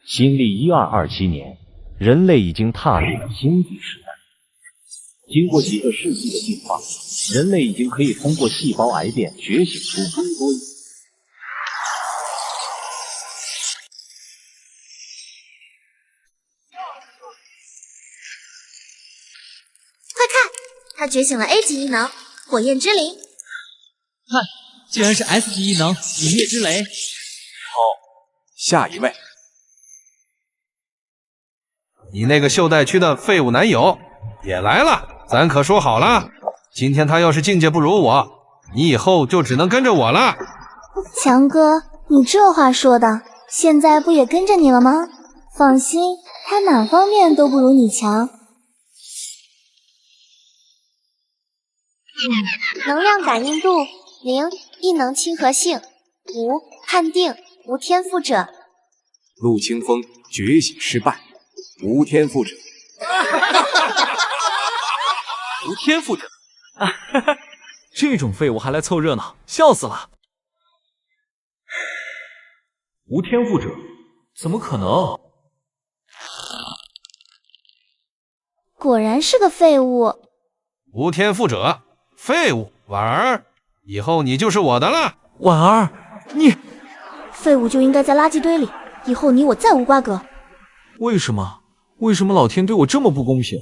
新历1227年，人类已经踏入了星际时代。经过几个世纪的进化，人类已经可以通过细胞癌变觉醒出更多。快看，他觉醒了 A 级异能火焰之灵。看，竟然是 S 级异能凛冽之雷。好，下一位。你那个袖带区的废物男友也来了，咱可说好了，今天他要是境界不如我，你以后就只能跟着我了。强哥，你这话说的，现在不也跟着你了吗？放心，他哪方面都不如你强。能量感应度0，异能亲和性5，判定无天赋者。陆清风觉醒失败，无天赋者。无天赋者，这种废物还来凑热闹，笑死了！无天赋者，怎么可能？果然是个废物。无天赋者，废物，婉儿，以后你就是我的了。婉儿，你废物就应该在垃圾堆里，以后你我再无瓜葛。为什么？为什么老天对我这么不公平？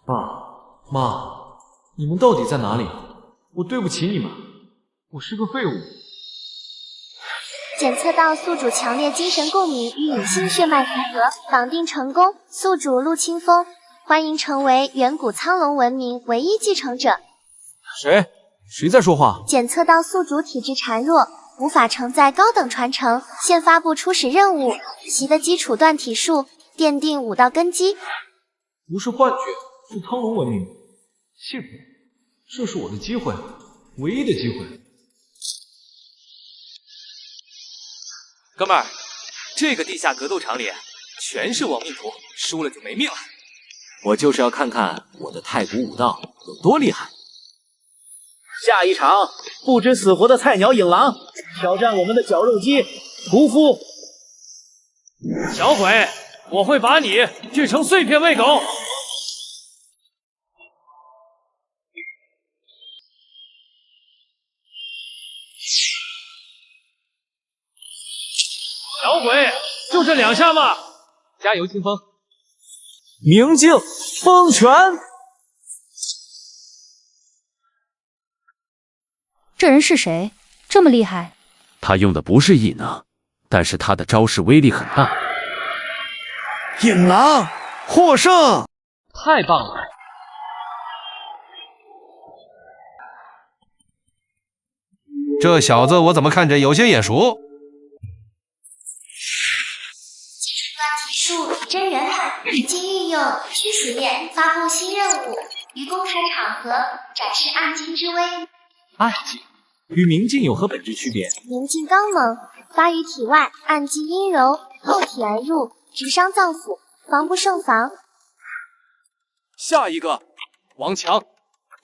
爸妈，你们到底在哪里？我对不起你们，我是个废物。检测到宿主强烈精神共鸣与隐性血脉结合，绑定成功。宿主陆清风，欢迎成为远古苍龙文明唯一继承者。谁在说话？检测到宿主体质孱弱，无法承载高等传承，现发布初始任务，其的基础断体术，奠定武道根基。不是幻觉，是苍龙文明。幸福，这是我的机会，唯一的机会。哥们儿，这个地下格斗场里全是亡命徒，输了就没命了。我就是要看看我的太古武道有多厉害。下一场，不知死活的菜鸟影狼挑战我们的绞肉机屠夫。小鬼，我会把你锯成碎片喂狗。小鬼，就这2下吧，加油，清风！明镜风拳。这人是谁？这么厉害？他用的不是异能，但是他的招式威力很大。影狼获胜！太棒了！这小子我怎么看着有些眼熟？断体术真人版已经运用驱使链发布新任务，于公开场合展示暗金之威。暗劲与明镜有何本质区别？明镜刚猛，发于体外，暗劲阴柔，透体而入，直伤脏腑，防不胜防。下一个，王强，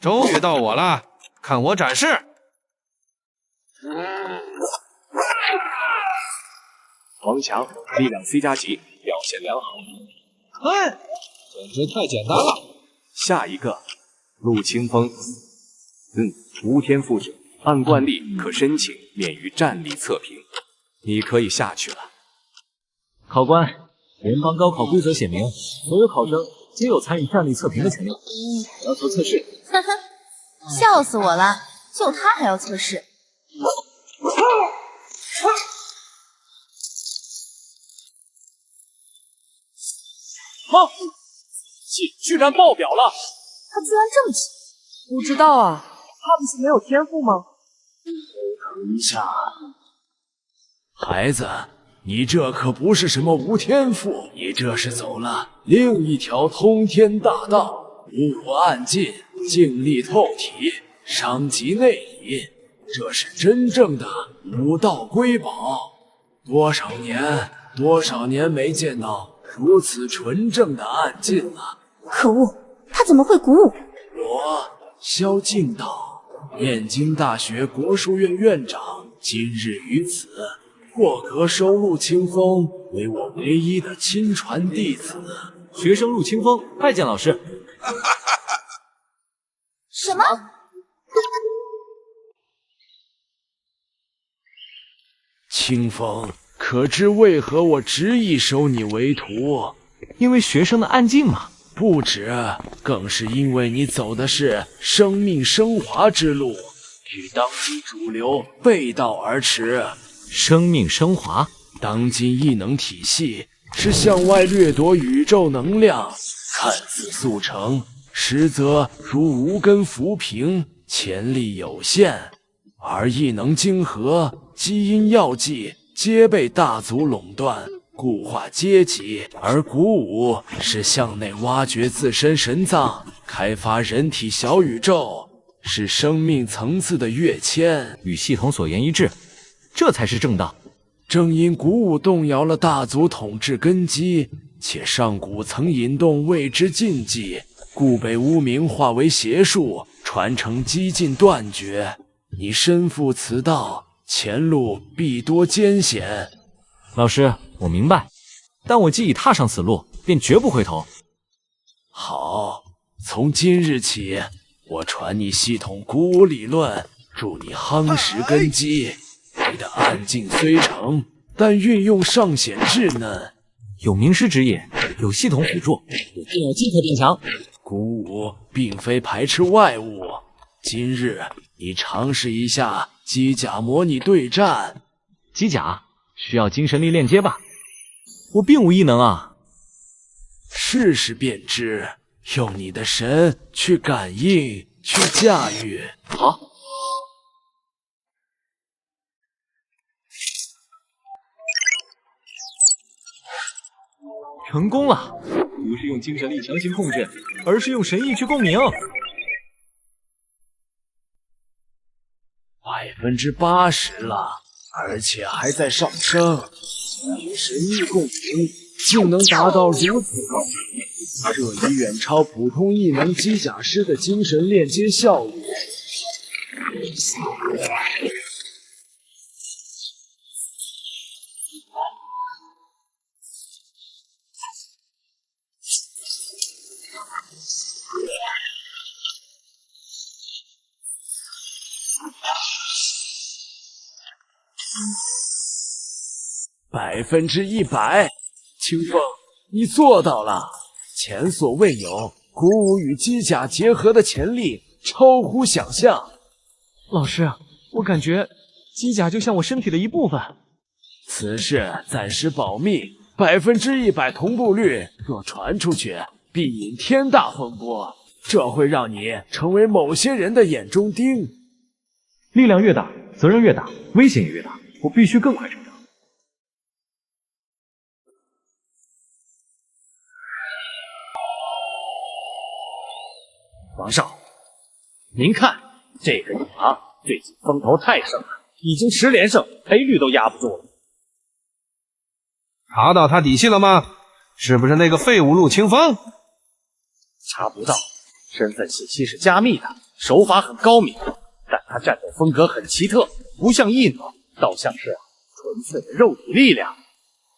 终于到我了，看我展示！王强，力量 C 加级，表现良好。简直太简单了。下一个，陆清风，无天赋者，按惯例可申请免于战力测评，你可以下去了。考官，联邦高考规则写明，所有考生皆有参与战力测评的权利。要求测试。呵呵，笑死我了！就他还要测试？妈，居然爆表了！他居然这么强！不知道啊，他不是没有天赋吗？等一下，孩子，你这可不是什么无天赋，你这是走了另一条通天大道，无我暗劲，静力透体，伤及内里，这是真正的武道瑰宝。多少年没见到如此纯正的暗劲了。可恶，他怎么会鼓舞？我萧敬道，燕京大学国术院院长，今日于此破格收陆清风为我唯一的亲传弟子。学生陆清风拜见老师。什么？清风，可知为何我执意收你为徒？因为学生的暗劲嘛。不止，更是因为你走的是生命升华之路，与当今主流背道而驰。生命升华，当今异能体系是向外掠夺宇宙能量，看似速成，实则如无根浮萍，潜力有限。而异能晶核、基因药剂皆被大族垄断，固化阶级，而古武是向内挖掘自身神脏，开发人体小宇宙，是生命层次的跃迁，与系统所言一致，这才是正道。正因古武动摇了大族统治根基，且上古曾引动未知禁忌，故被污名化为邪术，传承几近断绝。你身负此道，前路必多艰险。老师，我明白，但我既已踏上此路，便绝不回头。好，从今日起，我传你系统古武理论，助你夯实根基。你的暗劲虽成，但运用尚显稚嫩。有名师指引，有系统辅助，我定要即刻变强。古武并非排斥外物，今日你尝试一下机甲模拟对战。机甲需要精神力链接吧？我并无异能啊。试试便知，用你的神去感应，去驾驭。好。成功了，不是用精神力强行控制，而是用神意去共鸣。80%了，而且还在上升。与神意共鸣竟能达到如此高度，这已远超普通异能机甲师的精神链接效率。100%，清风，你做到了，前所未有，古武与机甲结合的潜力超乎想象。老师，我感觉机甲就像我身体的一部分。此事暂时保密，100%同步率若传出去，必引天大风波，这会让你成为某些人的眼中钉。力量越大，责任越大，危险也越大，我必须更快成长。王少，您看这个女郎最近风头太盛了，已经10连胜，赔率都压不住了。查到他底细了吗？是不是那个废物陆清风？查不到，身份信息是加密的，手法很高明，但他战斗风格很奇特，不像异能，倒像是纯粹的肉体力量。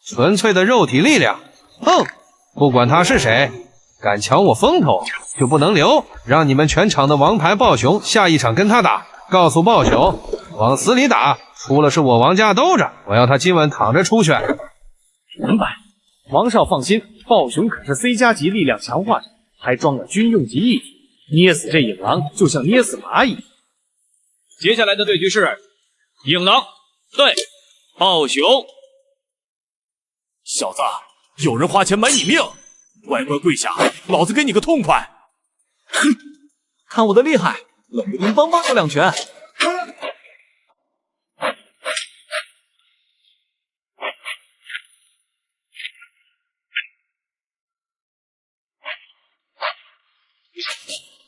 纯粹的肉体力量？哼！不管他是谁，敢抢我风头就不能留，让你们全场的王牌暴熊下一场跟他打，告诉暴熊往死里打，出了是我王家兜着，我要他今晚躺着出去。明白，王少放心，暴熊可是 C 加级力量强化者，还装了军用级一体，捏死这影狼就像捏死蚂蚁。接下来的对局是影狼对暴熊。小子，有人花钱买你命，乖乖跪下，老子给你个痛快！哼，看我的厉害，冷冰冰邦邦有2拳。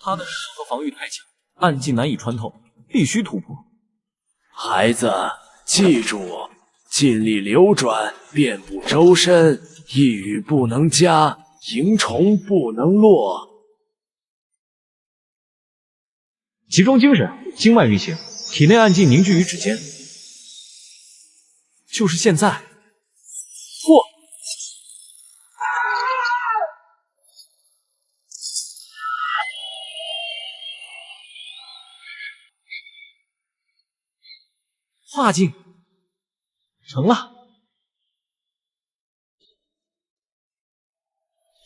他的身和防御太强，暗劲难以穿透，必须突破。孩子，记住，尽力流转，遍布周身，一语不能加，蝇虫不能落。集中精神，经脉运行，体内暗劲凝聚于指尖。就是现在。不，化境成了。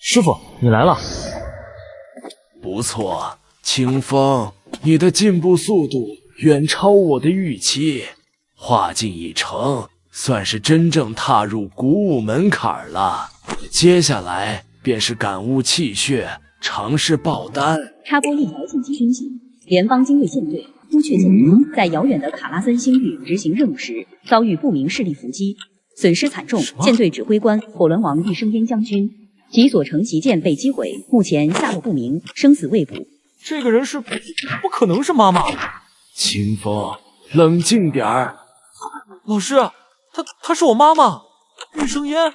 师傅，你来了。不错，清风，你的进步速度远超我的预期，化境已成，算是真正踏入古武门槛了。接下来便是感悟气血，尝试爆丹。插播一条信息讯息：联邦精锐舰队朱雀舰队在遥远的卡拉森星域执行任务时，遭遇不明势力伏击，损失惨重。舰队指挥官火轮王一生烟将军其所乘旗舰被击毁，目前下落不明，生死未卜。这个人是不可能是妈妈。清风，冷静点儿。老师，她是我妈妈，玉生烟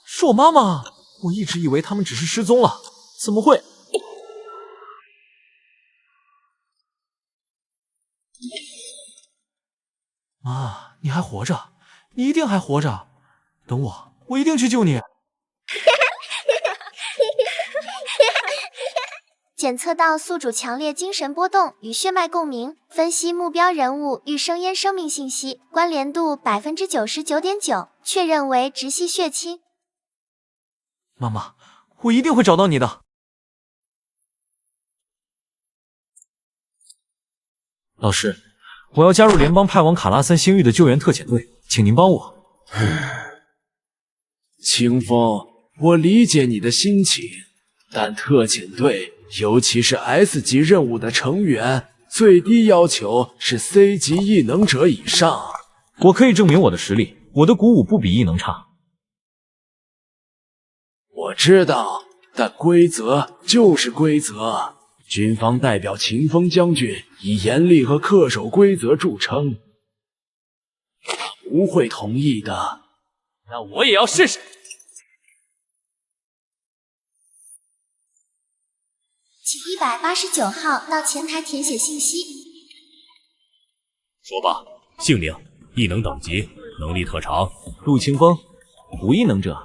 是我妈妈。我一直以为他们只是失踪了，怎么会？妈，你还活着，你一定还活着。等我一定去救你。检测到宿主强烈精神波动与血脉共鸣，分析目标人物玉生烟生命信息，关联度99.9%，确认为直系血亲。妈妈，我一定会找到你的。老师，我要加入联邦派往卡拉森星域的救援特遣队，请您帮我。清风，我理解你的心情，但特遣队，尤其是 S 级任务的成员，最低要求是 C 级异能者以上。我可以证明我的实力，我的鼓舞不比异能差。我知道，但规则就是规则。军方代表秦风将军以严厉和恪守规则著称，他不会同意的。那我也要试试。请189号到前台填写信息。说吧，姓名、异能等级、能力特长。陆清风，无异能者，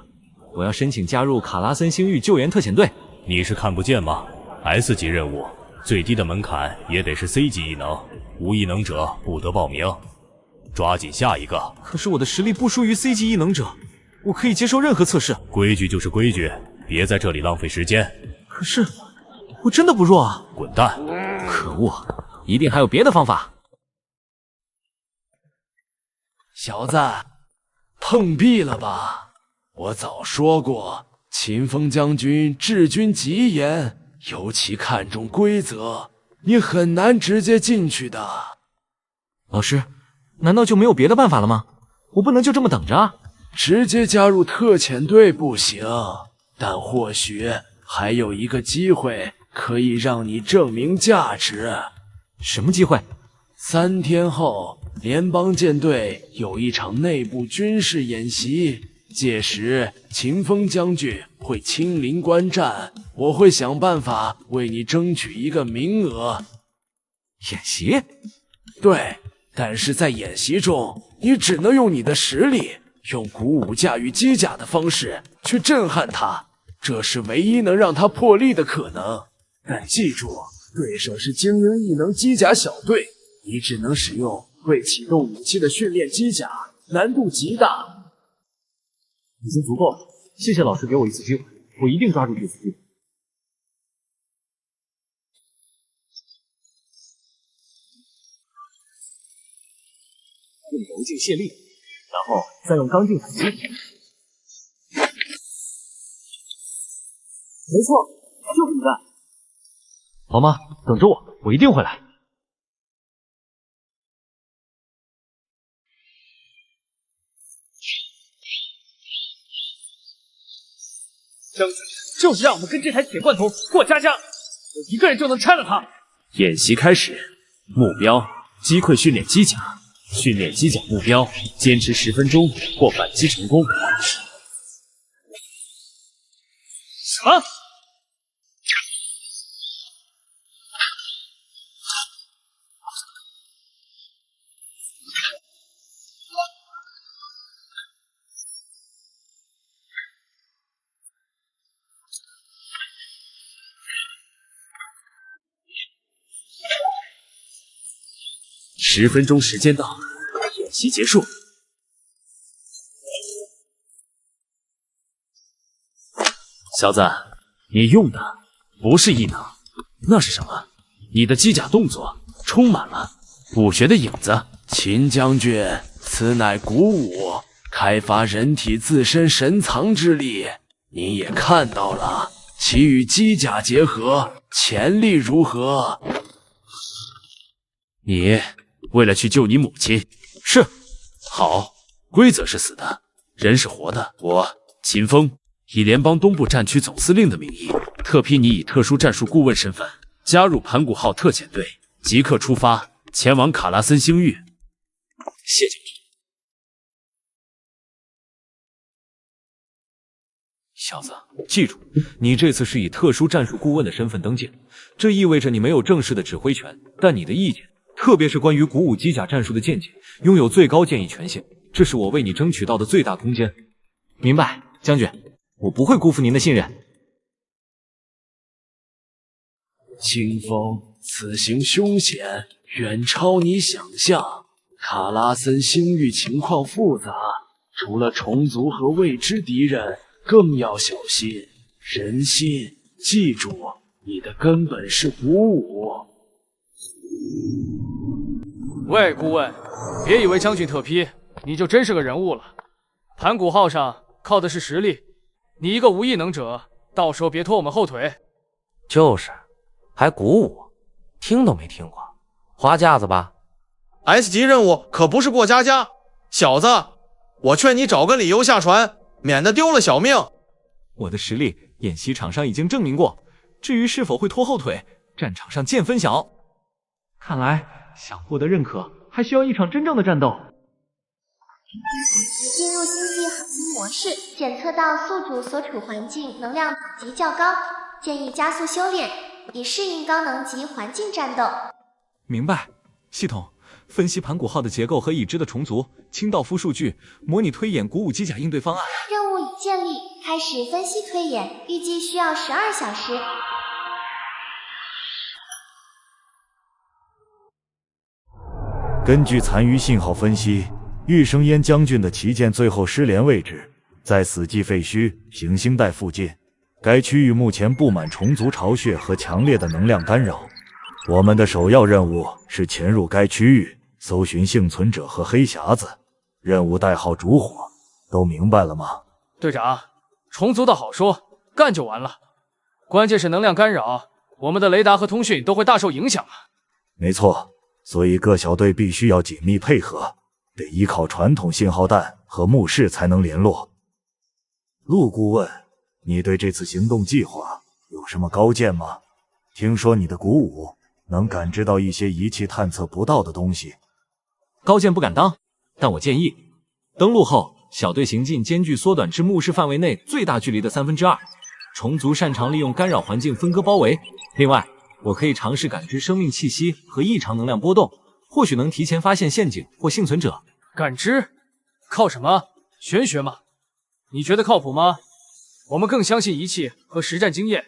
我要申请加入卡拉森星域救援特遣队。你是看不见吗？ S 级任务最低的门槛也得是 C 级异能，无异能者不得报名。抓紧下一个。可是我的实力不输于 C 级异能者，我可以接受任何测试。规矩就是规矩，别在这里浪费时间。可是我真的不弱啊！滚蛋！可恶，一定还有别的方法。小子，碰壁了吧？我早说过，秦风将军治军极严。尤其看重规则，你很难直接进去的。老师，难道就没有别的办法了吗？我不能就这么等着啊！直接加入特遣队不行，但或许还有一个机会可以让你证明价值。什么机会？3天后，联邦舰队有一场内部军事演习。届时，秦风将军会亲临观战，我会想办法为你争取一个名额。演习？对，但是在演习中，你只能用你的实力，用鼓舞驾驭机甲的方式去震撼他，这是唯一能让他破例的可能。但记住，对手是精英异能机甲小队，你只能使用未启动武器的训练机甲，难度极大。已经足够了，谢谢老师给我一次机会，我一定抓住这次机会。用柔劲卸力，然后再用刚劲反击。没错，就这么干。老妈，等着我，我一定会来。争取就是让我们跟这台铁罐头过家家，我一个人就能拆了它。演习开始，目标击溃训练机甲，训练机甲目标，坚持10分钟或反击成功。什么？ 10分钟时间到，演习结束。小子，你用的不是异能，那是什么？你的机甲动作充满了武学的影子。秦将军，此乃鼓舞，开发人体自身神藏之力。你也看到了，其与机甲结合，潜力如何？你为了去救你母亲，是好。规则是死的，人是活的。我秦风以联邦东部战区总司令的名义，特批你以特殊战术顾问身份加入盘古号特遣队，即刻出发前往卡拉森星域。谢将军。小子，记住，你这次是以特殊战术顾问的身份登记，这意味着你没有正式的指挥权，但你的意见，特别是关于鼓舞机甲战术的见解，拥有最高建议权限。这是我为你争取到的最大空间。明白，将军，我不会辜负您的信任。清风，此行凶险，远超你想象。卡拉森星域情况复杂，除了虫族和未知敌人，更要小心人心。记住，你的根本是鼓舞。喂，顾问，别以为将军特批，你就真是个人物了。盘古号上靠的是实力，你一个无异能者，到时候别拖我们后腿。就是，还鼓舞，听都没听过，花架子吧。S 级任务可不是过家家，小子，我劝你找个理由下船，免得丢了小命。我的实力，演习场上已经证明过，至于是否会拖后腿，战场上见分晓。看来想获得认可，还需要一场真正的战斗。进入星际航行模式，检测到宿主所处环境能量等级较高，建议加速修炼，以适应高能级环境战斗。明白。系统分析盘古号的结构和已知的虫族，清道夫数据，模拟推演鼓舞机甲应对方案。任务已建立，开始分析推演，预计需要12小时。根据残余信号分析，玉生烟将军的旗舰最后失联位置在死寂废墟行星带附近。该区域目前布满虫族巢穴和强烈的能量干扰。我们的首要任务是潜入该区域，搜寻幸存者和黑匣子。任务代号烛火，都明白了吗？队长，虫族的好说，干就完了。关键是能量干扰，我们的雷达和通讯都会大受影响啊。没错，所以各小队必须要紧密配合，得依靠传统信号弹和目视才能联络。陆顾问，你对这次行动计划有什么高见吗？听说你的鼓舞能感知到一些仪器探测不到的东西。高见不敢当，但我建议登陆后，小队行进间距缩短至目视范围内最大距离的2/3。虫族擅长利用干扰环境分割包围。另外，我可以尝试感知生命气息和异常能量波动，或许能提前发现陷阱或幸存者。感知？靠什么？玄学吗？你觉得靠谱吗？我们更相信仪器和实战经验。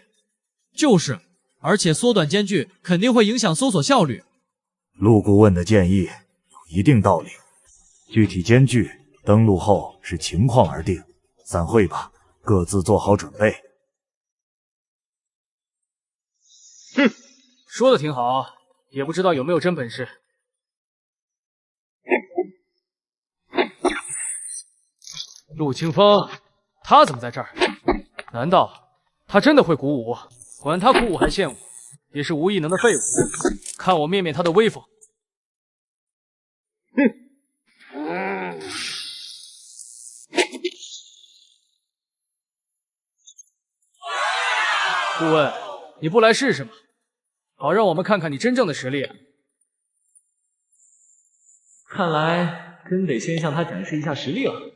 就是。而且缩短间距肯定会影响搜索效率。陆顾问的建议有一定道理，具体间距登陆后视情况而定。散会吧，各自做好准备。哼，说的挺好，也不知道有没有真本事。陆清风，他怎么在这儿？难道他真的会鼓舞？管他鼓舞还现舞，也是无异能的废物。看我灭灭他的威风！顾问，你不来试试吗？好让我们看看你真正的实力。看来真得先向他展示一下实力了。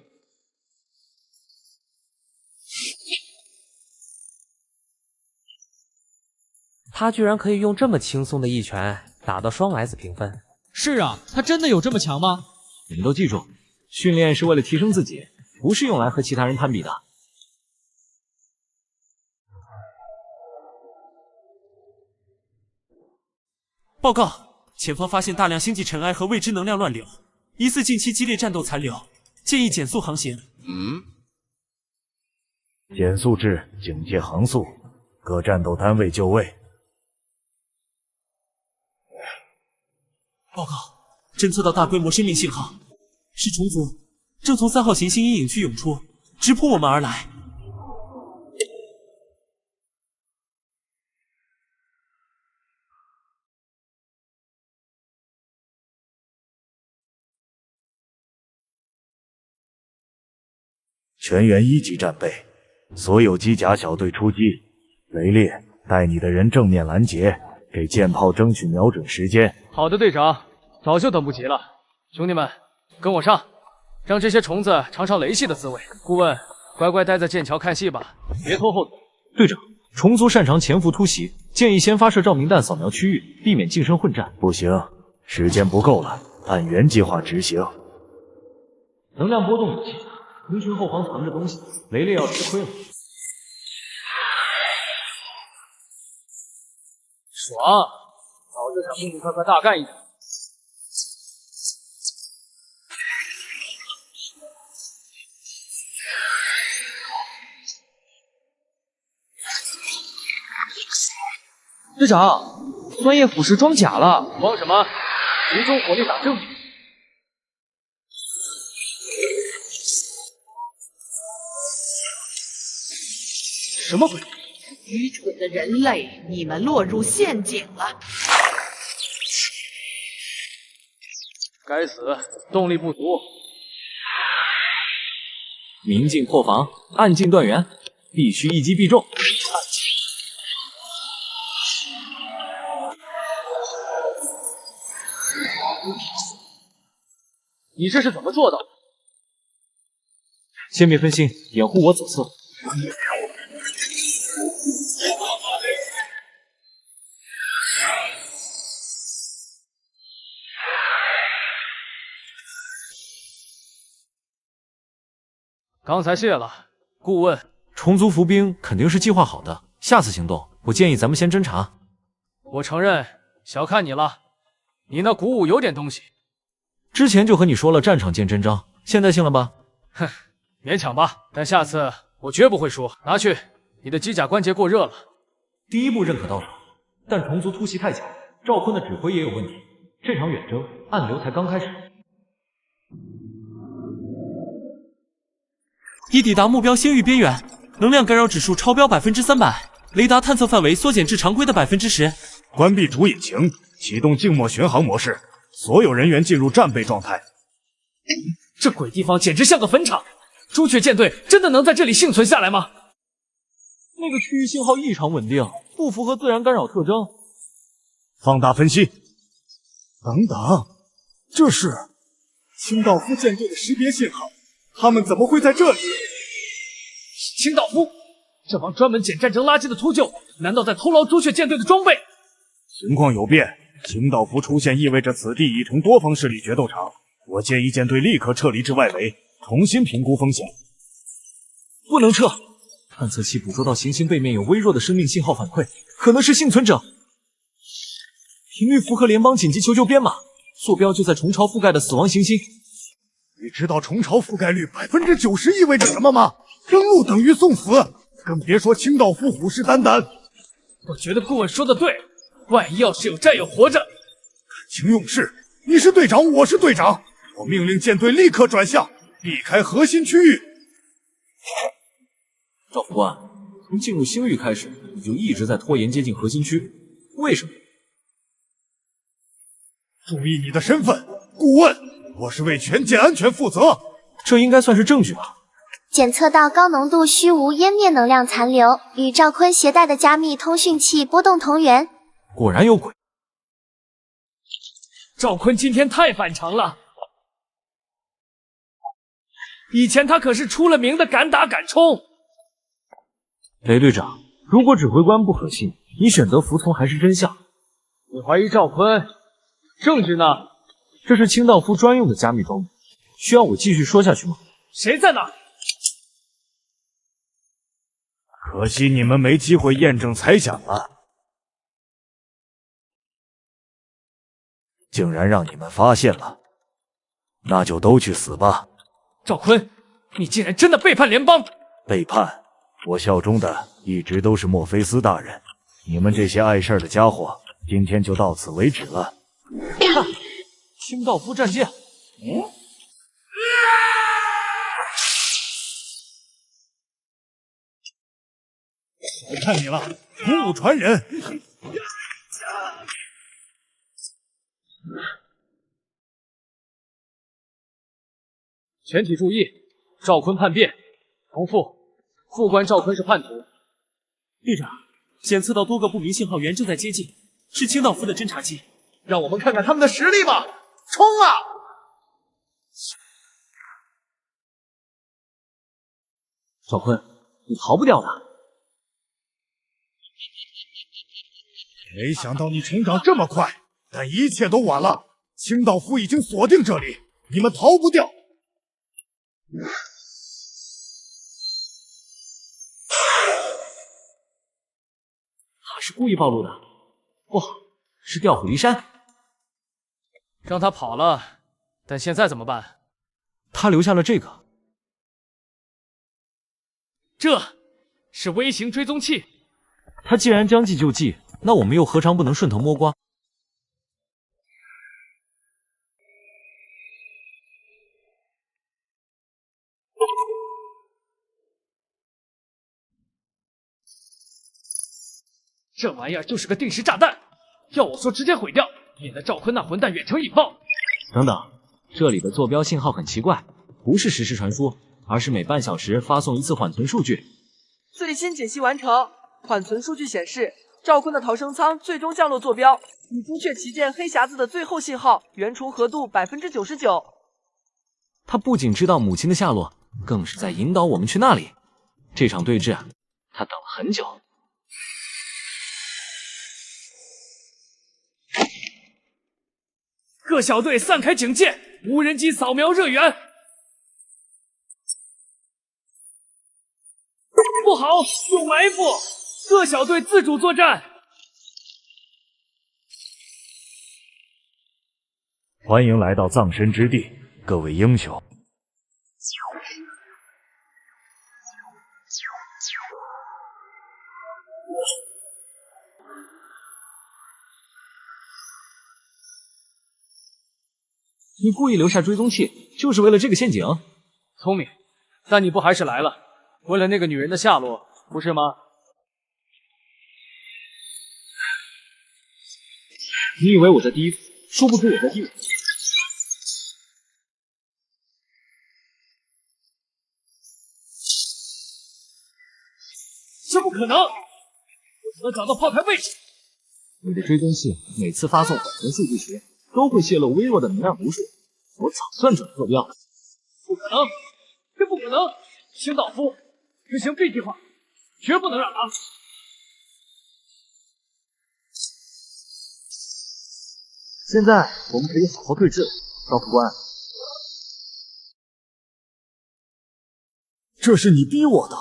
他居然可以用这么轻松的一拳打到双 S 评分。是啊，他真的有这么强吗？你们都记住，训练是为了提升自己，不是用来和其他人攀比的。报告，前方发现大量星际尘埃和未知能量乱流，疑似近期激烈战斗残留，建议减速航行。减速至警戒航速，各战斗单位就位。报告，侦测到大规模生命信号，是虫族，正从3号行星阴影区涌出，直扑我们而来。全员1级战备，所有机甲小队出击。雷烈，带你的人正面拦截，给舰炮争取瞄准时间。好的，队长，早就等不及了。兄弟们，跟我上，让这些虫子尝尝雷系的滋味。顾问，乖乖待在剑桥看戏吧，别拖后腿。队长，虫族擅长潜伏突袭，建议先发射照明弹扫描区域，避免近身混战。不行，时间不够了，按原计划执行。能量波动武器。人群后方藏着东西，雷烈要吃亏了。爽，早就想痛痛快快大干一场。队长，酸液腐蚀装甲了，慌什么？集中火力打正面。什么鬼？愚蠢的人类，你们落入陷阱了！该死，动力不足。明镜破防，暗镜断源，必须一击必中。你这是怎么做到的？先别分心，掩护我左侧。刚才谢了，顾问。虫族伏兵肯定是计划好的，下次行动，我建议咱们先侦查。我承认小看你了，你那鼓舞有点东西。之前就和你说了战场见真章，现在信了吧？哼，勉强吧，但下次我绝不会输。拿去，你的机甲关节过热了。第一步认可到手，但虫族突袭太强，赵坤的指挥也有问题。这场远征暗流才刚开始。已抵达目标仙域边缘，能量干扰指数超标300%，雷达探测范围缩减至常规的10%。关闭主引擎，启动静默巡航模式，所有人员进入战备状态。这鬼地方简直像个坟场，朱雀舰队真的能在这里幸存下来吗？那个区域信号异常稳定，不符合自然干扰特征。放大分析。等等，这是清道夫舰队的识别信号。他们怎么会在这里？清道夫，这帮专门捡战争垃圾的秃鹫，难道在偷捞朱雀舰队的装备？情况有变，清道夫出现意味着此地已成多方势力决斗场。我建议舰队立刻撤离至外围，重新评估风险。不能撤，探测器捕捉到行星背面有微弱的生命信号反馈，可能是幸存者。频率符合联邦紧急求救编码，坐标就在虫巢覆盖的死亡行星。你知道虫巢覆盖率90%意味着什么吗？登陆等于送死，更别说清道夫虎视眈眈。我觉得顾问说的对，万一要是有战友活着，感情用事。你是队长，我是队长，我命令舰队立刻转向，避开核心区域。赵副官，从进入星域开始，你就一直在拖延接近核心区，为什么？注意你的身份，顾问。我是为全舰安全负责，这应该算是证据吧。检测到高浓度虚无湮灭能量残留，与赵坤携带的加密通讯器波动同源。果然有鬼。赵坤今天太反常了，以前他可是出了名的敢打敢冲。雷队长，如果指挥官不可信，你选择服从还是真相？你怀疑赵坤，证据呢？这是清道夫专用的加密装备，需要我继续说下去吗？谁在那？可惜你们没机会验证猜想了。竟然让你们发现了，那就都去死吧！赵坤，你竟然真的背叛联邦！背叛？我效忠的一直都是墨菲斯大人，你们这些碍事的家伙，今天就到此为止了。看，清道夫战舰。我看你了，古武传人！全体注意，赵坤叛变，重复，副官赵坤是叛徒。队长，检测到多个不明信号源正在接近，是清道夫的侦察机。让我们看看他们的实力吧！冲啊！赵坤，你逃不掉的。没想到你成长这么快，但一切都晚了。清道夫已经锁定这里，你们逃不掉。他是故意暴露的，不好，是调虎离山。让他跑了，但现在怎么办？他留下了这个，这是微型追踪器。他既然将计就计，那我们又何尝不能顺藤摸瓜？这玩意儿就是个定时炸弹，要我说直接毁掉，免得赵坤那混蛋远程引爆。等等，这里的坐标信号很奇怪，不是实时传输，而是每半小时发送一次缓存数据。最新解析完成，缓存数据显示，赵坤的逃生舱最终降落坐标，与朱雀旗舰黑匣子的最后信号原重合度99%。他不仅知道母亲的下落，更是在引导我们去那里。这场对峙，他等了很久。各小队散开警戒，无人机扫描热源。不好，有埋伏！各小队自主作战。欢迎来到葬身之地，各位英雄。你故意留下追踪器，就是为了这个陷阱？聪明，但你不还是来了，为了那个女人的下落，不是吗？你以为我在第一组，殊不知我在第五。这不可能！我只能找到炮台位置。你的追踪器每次发送缓存数据时，都会泄露微弱的能量读数，我早算准了坐标。不可能，这不可能！清道夫，执行 B 计划，绝不能让他。现在我们可以好好对峙了，赵副官。这是你逼我的。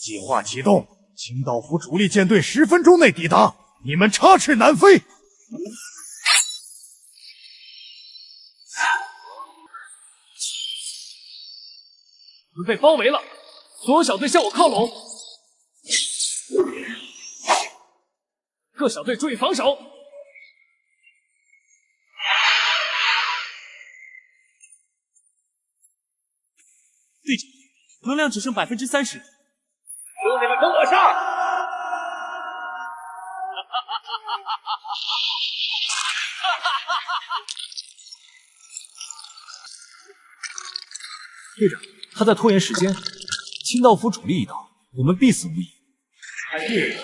计划启动，清道夫主力舰队10分钟内抵达，你们插翅难飞。我们被包围了，所有小队向我靠拢。各小队注意防守。队长，能量只剩30%。兄弟们，跟我上！队长，他在拖延时间。清道夫主力一到，我们必死无疑。是，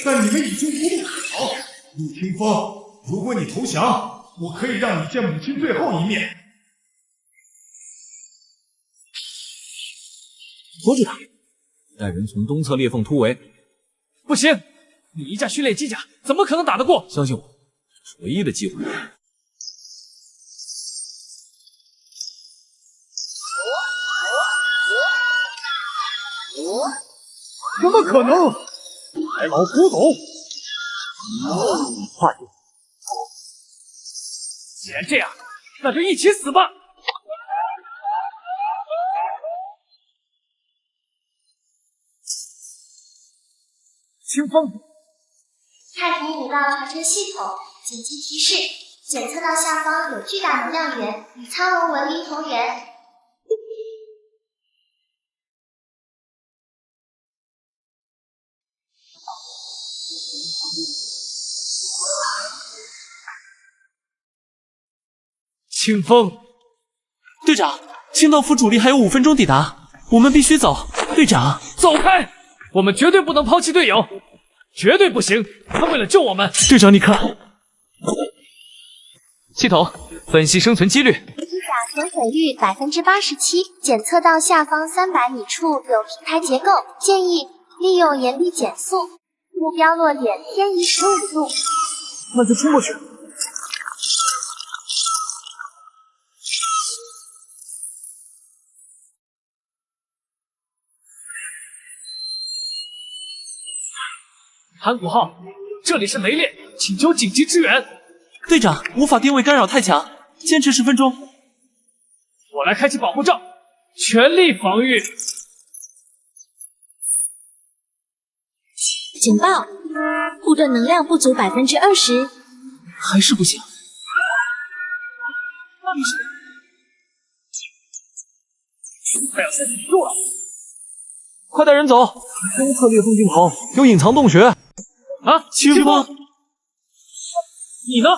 但你们已经无路可逃。陆清风，如果你投降，我可以让你见母亲最后一面。拖住他，带人从东侧裂缝突围。不行，你一架训练机甲怎么可能打得过？相信我，这是唯一的机会。怎么可能？白毛古董！快！既然这样，那就一起死吧！清风，太平古道传承系统紧急提示：检测到下方有巨大能量源，与苍龙文灵同源。清风，队长，清道夫主力还有5分钟抵达，我们必须走。队长，走开！我们绝对不能抛弃队友，绝对不行！他为了救我们，队长你看，系统分析生存几率。机甲损毁率87%，检测到下方300米处有平台结构，建议利用岩壁减速，目标落点偏移15度。那就冲过去。盘古号，这里是雷烈，请求紧急支援。队长，无法定位干扰太强，坚持10分钟。我来开启保护罩，全力防御。警报，护盾能量不足20%，还是不行。那你是？快要塞不住了！快带人走！东侧裂缝尽头有隐藏洞穴。啊，清风，你呢？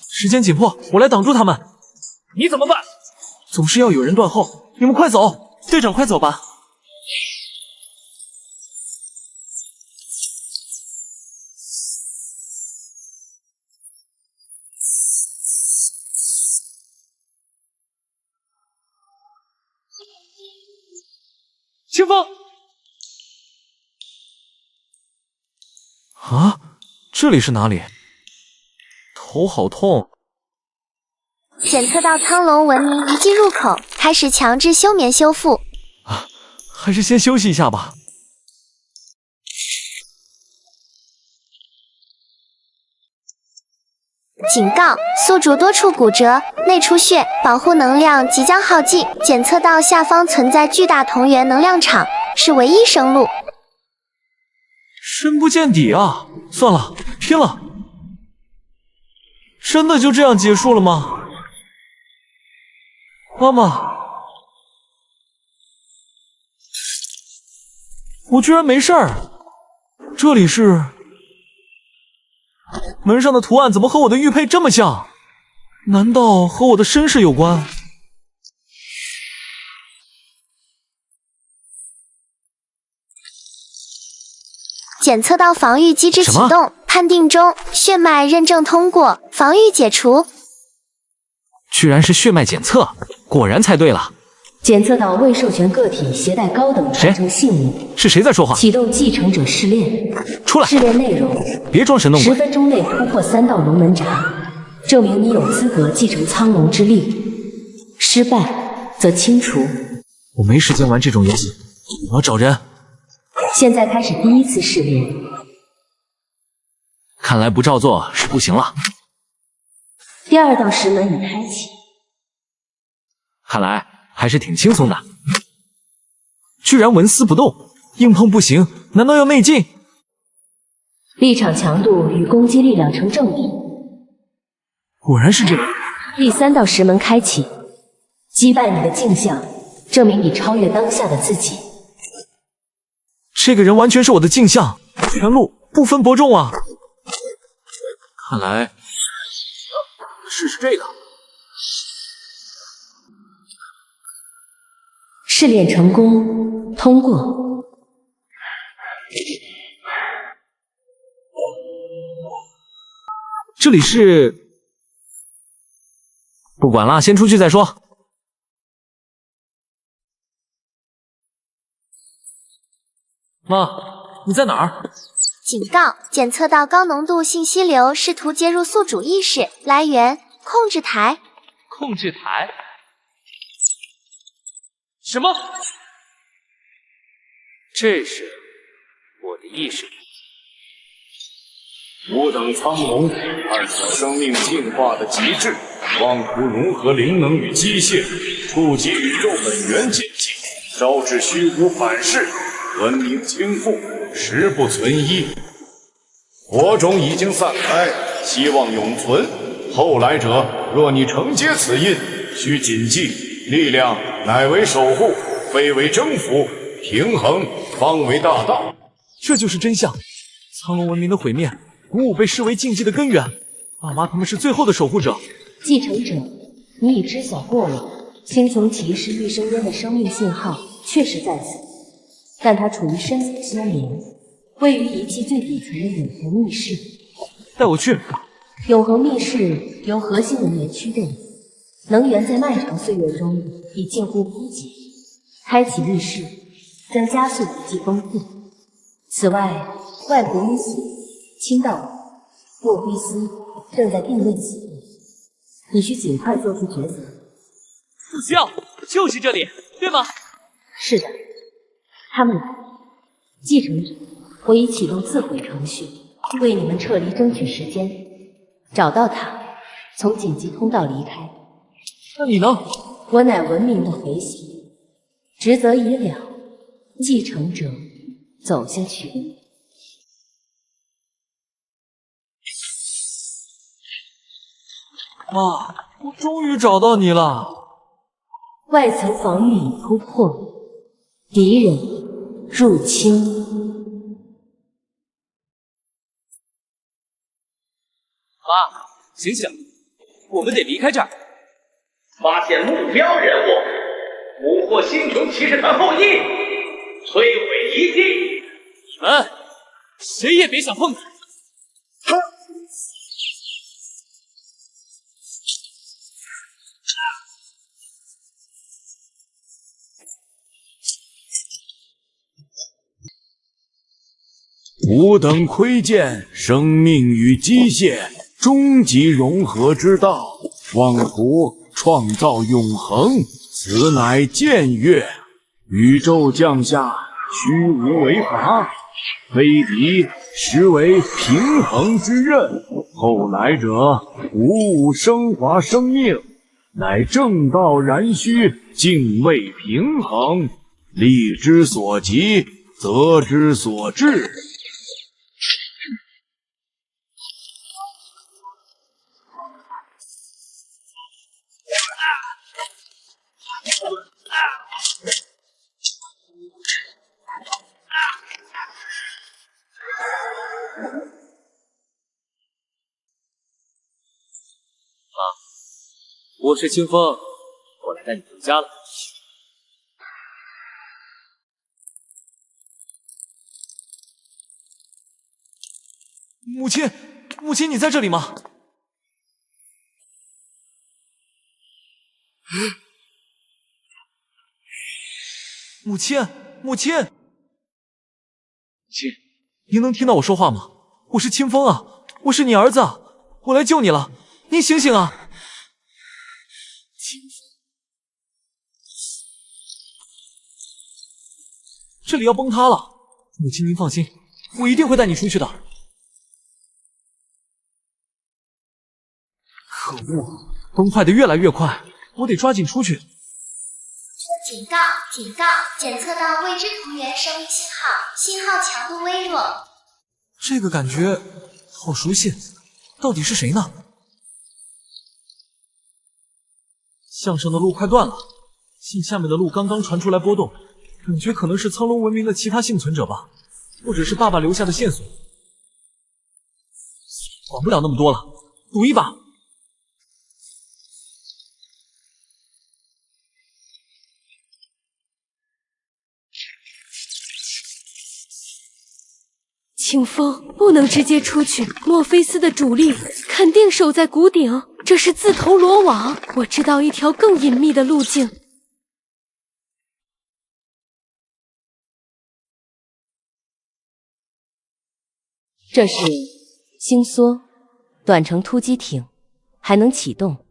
时间紧迫，我来挡住他们。你怎么办？总是要有人断后，你们快走！队长，快走吧。清风。啊，这里是哪里？头好痛。检测到苍龙文明遗迹入口，开始强制休眠修复。啊，还是先休息一下吧。警告：宿主多处骨折、内出血，保护能量即将耗尽。检测到下方存在巨大同源能量场，是唯一生路。深不见底啊！算了，拼了！真的就这样结束了吗？妈妈，我居然没事儿。这里是……门上的图案怎么和我的玉佩这么像？难道和我的身世有关？检测到防御机制启动，判定中，血脉认证通过，防御解除。居然是血脉检测，果然猜对了。检测到未授权个体携带高等传承信物。是谁在说话？启动继承者试炼。出来！试炼内容：别装神弄鬼。10分钟内突破3道龙门闸，证明你有资格继承苍龙之力。失败则清除。我没时间玩这种游戏，我要找人。现在开始第1次试炼。看来不照做是不行了。第2道石门已开启。看来还是挺轻松的。居然纹丝不动，硬碰不行，难道要内劲？力场强度与攻击力量成正比。果然是这样。第3道石门开启，击败你的镜像，证明你超越当下的自己。这个人完全是我的镜像，全路不分伯仲啊！看来试试这个。试炼成功，通过。这里是……不管了，先出去再说。妈，你在哪儿？警告：检测到高浓度信息流，试图接入宿主意识，来源：控制台。控制台？什么？这是我的意识。吾等苍龙探索生命进化的极致，妄图融合灵能与机械，触及宇宙本源禁忌，招致虚无反噬，文明倾覆，实不存一。火种已经散开，希望永存。后来者，若你承接此印，需谨记：力量乃为守护，非为征服，平衡方为大道。这就是真相。苍龙文明的毁灭，古武被视为禁忌的根源。爸妈他们是最后的守护者。继承者，你已知晓过往。星穹骑士玉生烟的生命信号确实在此，但它处于深层休眠，位于遗迹最底层的永恒密室。带我去。永恒密室由核心能源驱动，能源在漫长岁月中已近乎枯竭。开启密室将加速遗迹丰富。此外，外国因素、清道夫、墨菲斯正在定位此地，你需尽快做出抉择。不需要，就是这里，对吗？是的，他们来。继承者，我已启动自毁程序，为你们撤离争取时间。找到他，从紧急通道离开。那你呢？我乃文明的回形，职责已了。继承者，走下去。妈，我终于找到你了。外层防御已突破，敌人入侵。妈，醒醒，我们得离开这儿。发现目标人物，捕获星穹骑士团后裔，摧毁遗迹。你们谁也别想碰他！吾等窥见生命与机械终极融合之道，妄图创造永恒，此乃僭越。宇宙降下，虚无为法，非敌实为平衡之刃。后来者，鼓舞升华生命，乃正道然虚，敬畏平衡，力之所及，则之所至。我是清风，我来带你回家了。母亲，母亲，你在这里吗？母亲，母亲，亲，您能听到我说话吗？我是清风啊，我是你儿子啊，我来救你了，您醒醒啊！这里要崩塌了，母亲您放心，我一定会带你出去的。可恶，崩坏的越来越快，我得抓紧出去。警告！警告！检测到未知同源生命信号，信号强度微弱。这个感觉好熟悉，到底是谁呢？向上的路快断了，信下面的路刚刚传出来波动，感觉可能是苍龙文明的其他幸存者吧，或者是爸爸留下的线索。管不了那么多了，赌一把。清风不能直接出去，墨菲斯的主力肯定守在谷顶，这是自投罗网。我知道一条更隐秘的路径。这是星梭短程突击艇，还能启动。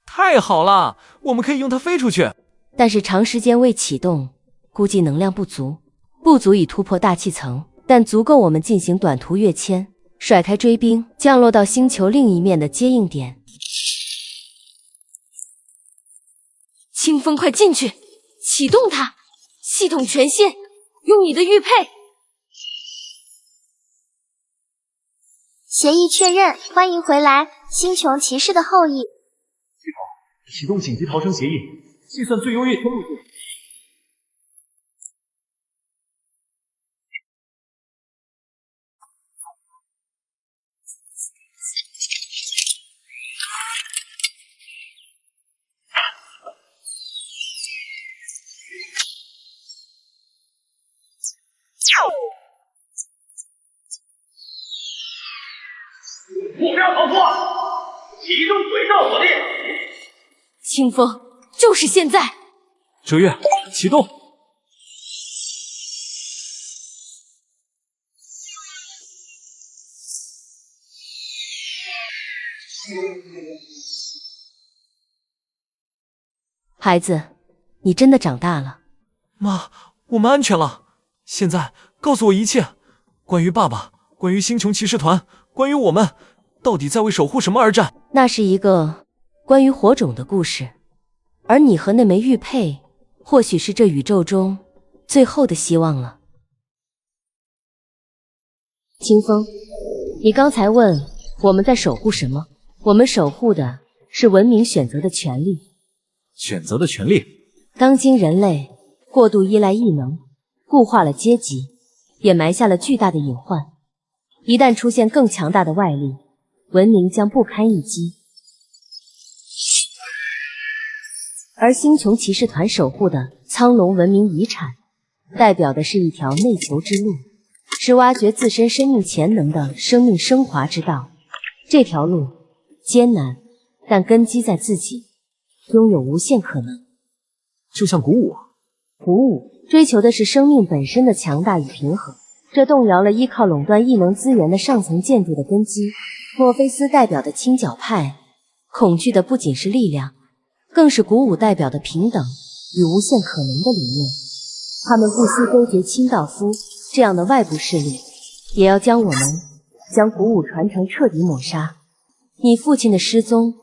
太好了，我们可以用它飞出去。但是长时间未启动，估计能量不足，不足以突破大气层，但足够我们进行短途跃迁，甩开追兵，降落到星球另一面的接应点。清风，快进去，启动它，系统权限，用你的玉佩。协议确认，欢迎回来，星穹骑士的后裔。系统启动紧急逃生协议，计算最优跃迁路线。目标逃脱，启动轨道锁定。清风，就是现在！哲月，启动。孩子，你真的长大了。妈，我们安全了。现在告诉我一切，关于爸爸，关于星穹骑士团，关于我们，到底在为守护什么而战？那是一个关于火种的故事，而你和那枚玉佩，或许是这宇宙中最后的希望了。清风，你刚才问我们在守护什么？我们守护的是文明选择的权利。选择的权利。当今人类过度依赖异能，固化了阶级，也埋下了巨大的隐患。一旦出现更强大的外力，文明将不堪一击。而星穹骑士团守护的苍龙文明遗产，代表的是一条内求之路，是挖掘自身生命潜能的生命升华之道。这条路艰难，但根基在自己，拥有无限可能。就像鼓舞。鼓舞追求的是生命本身的强大与平衡，这动摇了依靠垄断异能资源的上层建筑的根基。墨菲斯代表的清剿派，恐惧的不仅是力量，更是鼓舞代表的平等与无限可能的理念。他们不惜勾结清道夫这样的外部势力，也要将鼓舞传承彻底抹杀。你父亲的失踪，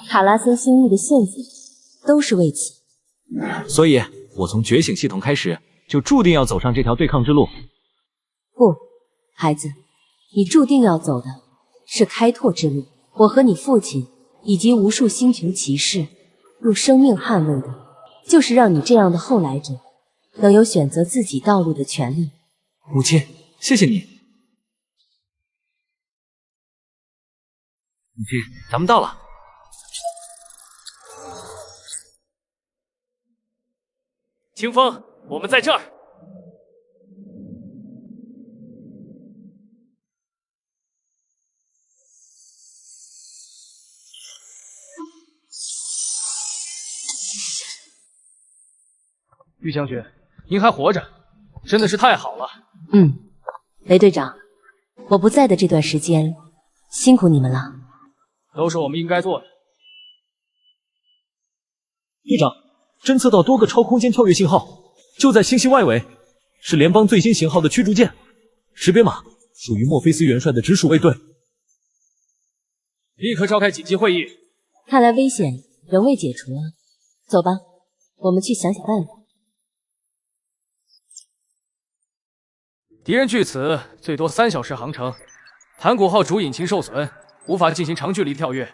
卡拉森星域的陷阱，都是为此。所以，我从觉醒系统开始，就注定要走上这条对抗之路。不，孩子，你注定要走的是开拓之路。我和你父亲以及无数星穹骑士用生命捍卫的，就是让你这样的后来者能有选择自己道路的权利。母亲，谢谢你。母亲，咱们到了。清风，我们在这儿。玉将军，您还活着，真的是太好了。雷队长，我不在的这段时间，辛苦你们了。都是我们应该做的。队长，侦测到多个超空间跳跃信号，就在星系外围，是联邦最新型号的驱逐舰，识别码属于墨菲斯元帅的直属卫队。立刻召开紧急会议。看来危险仍未解除啊，走吧，我们去想想办法。敌人距此最多3小时航程，盘古号主引擎受损，无法进行长距离跳跃。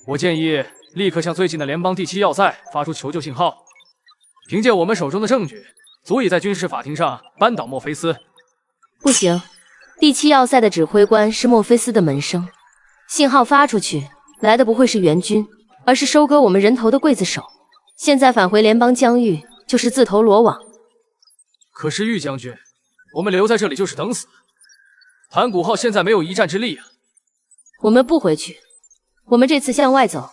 我建议立刻向最近的联邦第7要塞发出求救信号。凭借我们手中的证据，足以在军事法庭上扳倒墨菲斯。不行，第7要塞的指挥官是墨菲斯的门生，信号发出去，来的不会是援军，而是收割我们人头的刽子手。现在返回联邦疆域，就是自投罗网。可是玉将军，我们留在这里就是等死。盘古号现在没有一战之力啊！我们不回去，我们这次向外走，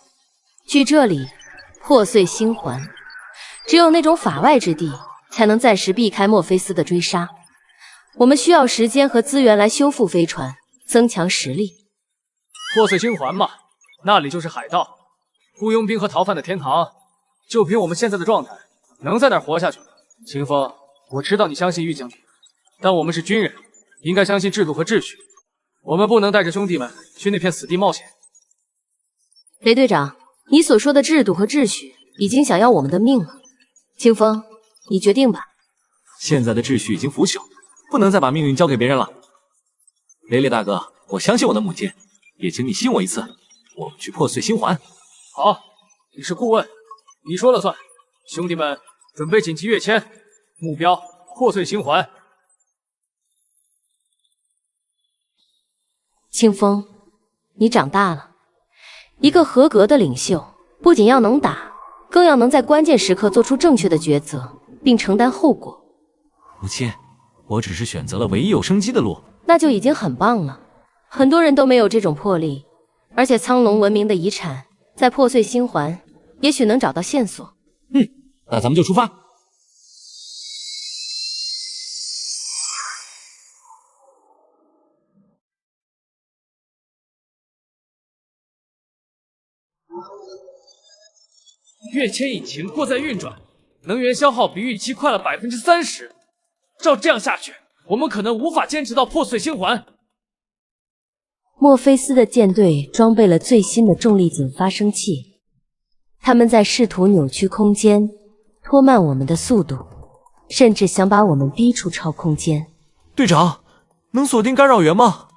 去这里破碎星环。只有那种法外之地，才能暂时避开墨菲斯的追杀。我们需要时间和资源来修复飞船，增强实力。破碎星环嘛，那里就是海盗、雇佣兵和逃犯的天堂。就凭我们现在的状态，能在那儿活下去吗？清风，我知道你相信玉将军，但我们是军人，应该相信制度和秩序。我们不能带着兄弟们去那片死地冒险。雷队长，你所说的制度和秩序已经想要我们的命了。清风，你决定吧。现在的秩序已经腐朽，不能再把命运交给别人了。雷烈大哥，我相信我的母亲，也请你信我一次，我们去破碎星环。好，你是顾问，你说了算。兄弟们，准备紧急跃迁，目标破碎星环。清风，你长大了，一个合格的领袖，不仅要能打，更要能在关键时刻做出正确的抉择，并承担后果。母亲，我只是选择了唯一有生机的路，那就已经很棒了。很多人都没有这种魄力，而且苍龙文明的遗产在破碎星环，也许能找到线索。那咱们就出发。跃迁引擎过载运转，能源消耗比预期快了30%。照这样下去，我们可能无法坚持到破碎星环。墨菲斯的舰队装备了最新的重力井发生器，他们在试图扭曲空间，拖慢我们的速度，甚至想把我们逼出超空间。队长，能锁定干扰源吗？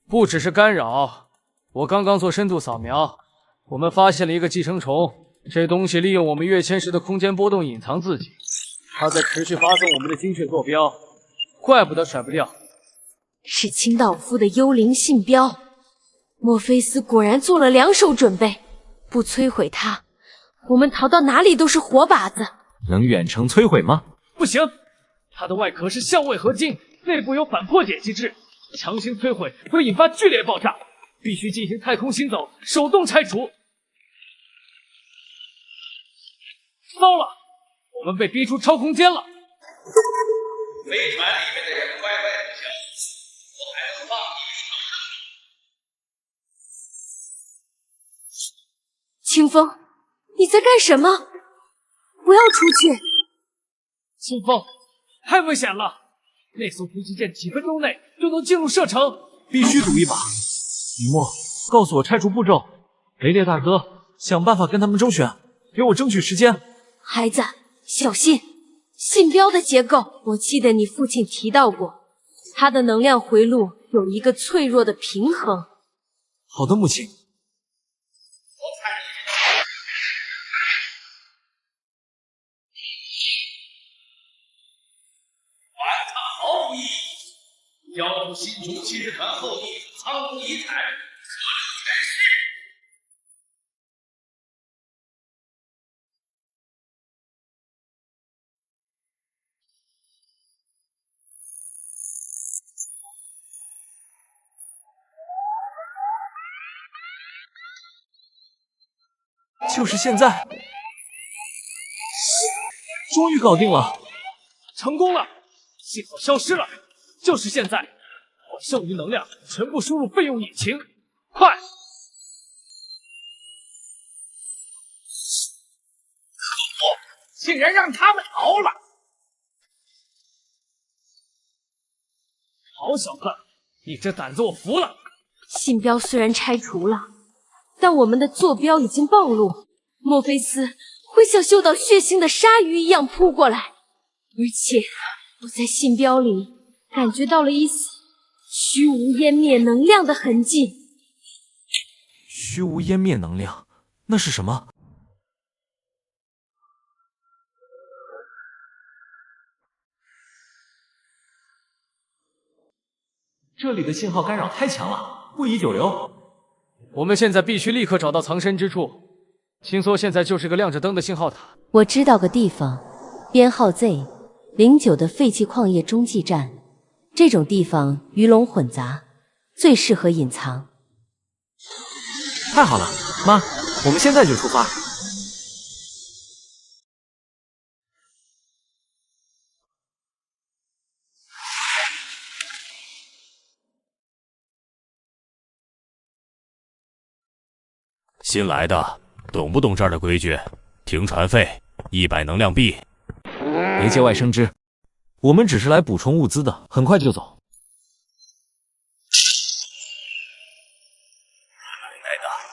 不只是干扰，我刚刚做深度扫描，我们发现了一个寄生虫。这东西利用我们跃迁时的空间波动隐藏自己，它在持续发送我们的精确坐标，怪不得甩不掉。是清道夫的幽灵信标，墨菲斯果然做了2手准备，不摧毁它，我们逃到哪里都是活靶子。能远程摧毁吗？不行，它的外壳是相位合金，内部有反破解机制，强行摧毁会引发剧烈爆炸，必须进行太空行走，手动拆除。糟了，我们被逼出超空间了。飞船里面的人乖乖的想死，我还能放你清风，你在干什么？不要出去！清风，太危险了！那艘突击舰几分钟内就能进入射程，必须赌一把。雨墨，告诉我拆除步骤。雷烈大哥，想办法跟他们周旋，给我争取时间。孩子，小心！信标的结构，我记得你父亲提到过，它的能量回路有一个脆弱的平衡。好的，母亲。玩它毫无意义。交出新种骑士团后裔苍龙遗产，就是现在，终于搞定了，成功了！信号消失了，就是现在，把剩余能量全部输入备用引擎，快！可恶，竟然让他们逃了！好小子，你这胆子我服了。信标虽然拆除了，但我们的坐标已经暴露，墨菲斯会像嗅到血腥的鲨鱼一样扑过来，而且我在信标里感觉到了一丝虚无湮灭能量的痕迹。虚无湮灭能量，那是什么？这里的信号干扰太强了，不宜久留。我们现在必须立刻找到藏身之处。青梭现在就是个亮着灯的信号塔。我知道个地方，编号 Z09的废弃矿业中继站。这种地方鱼龙混杂，最适合隐藏。太好了，妈，我们现在就出发。新来的，懂不懂这儿的规矩？停船费100能量币。别节外生枝，我们只是来补充物资的，很快就走。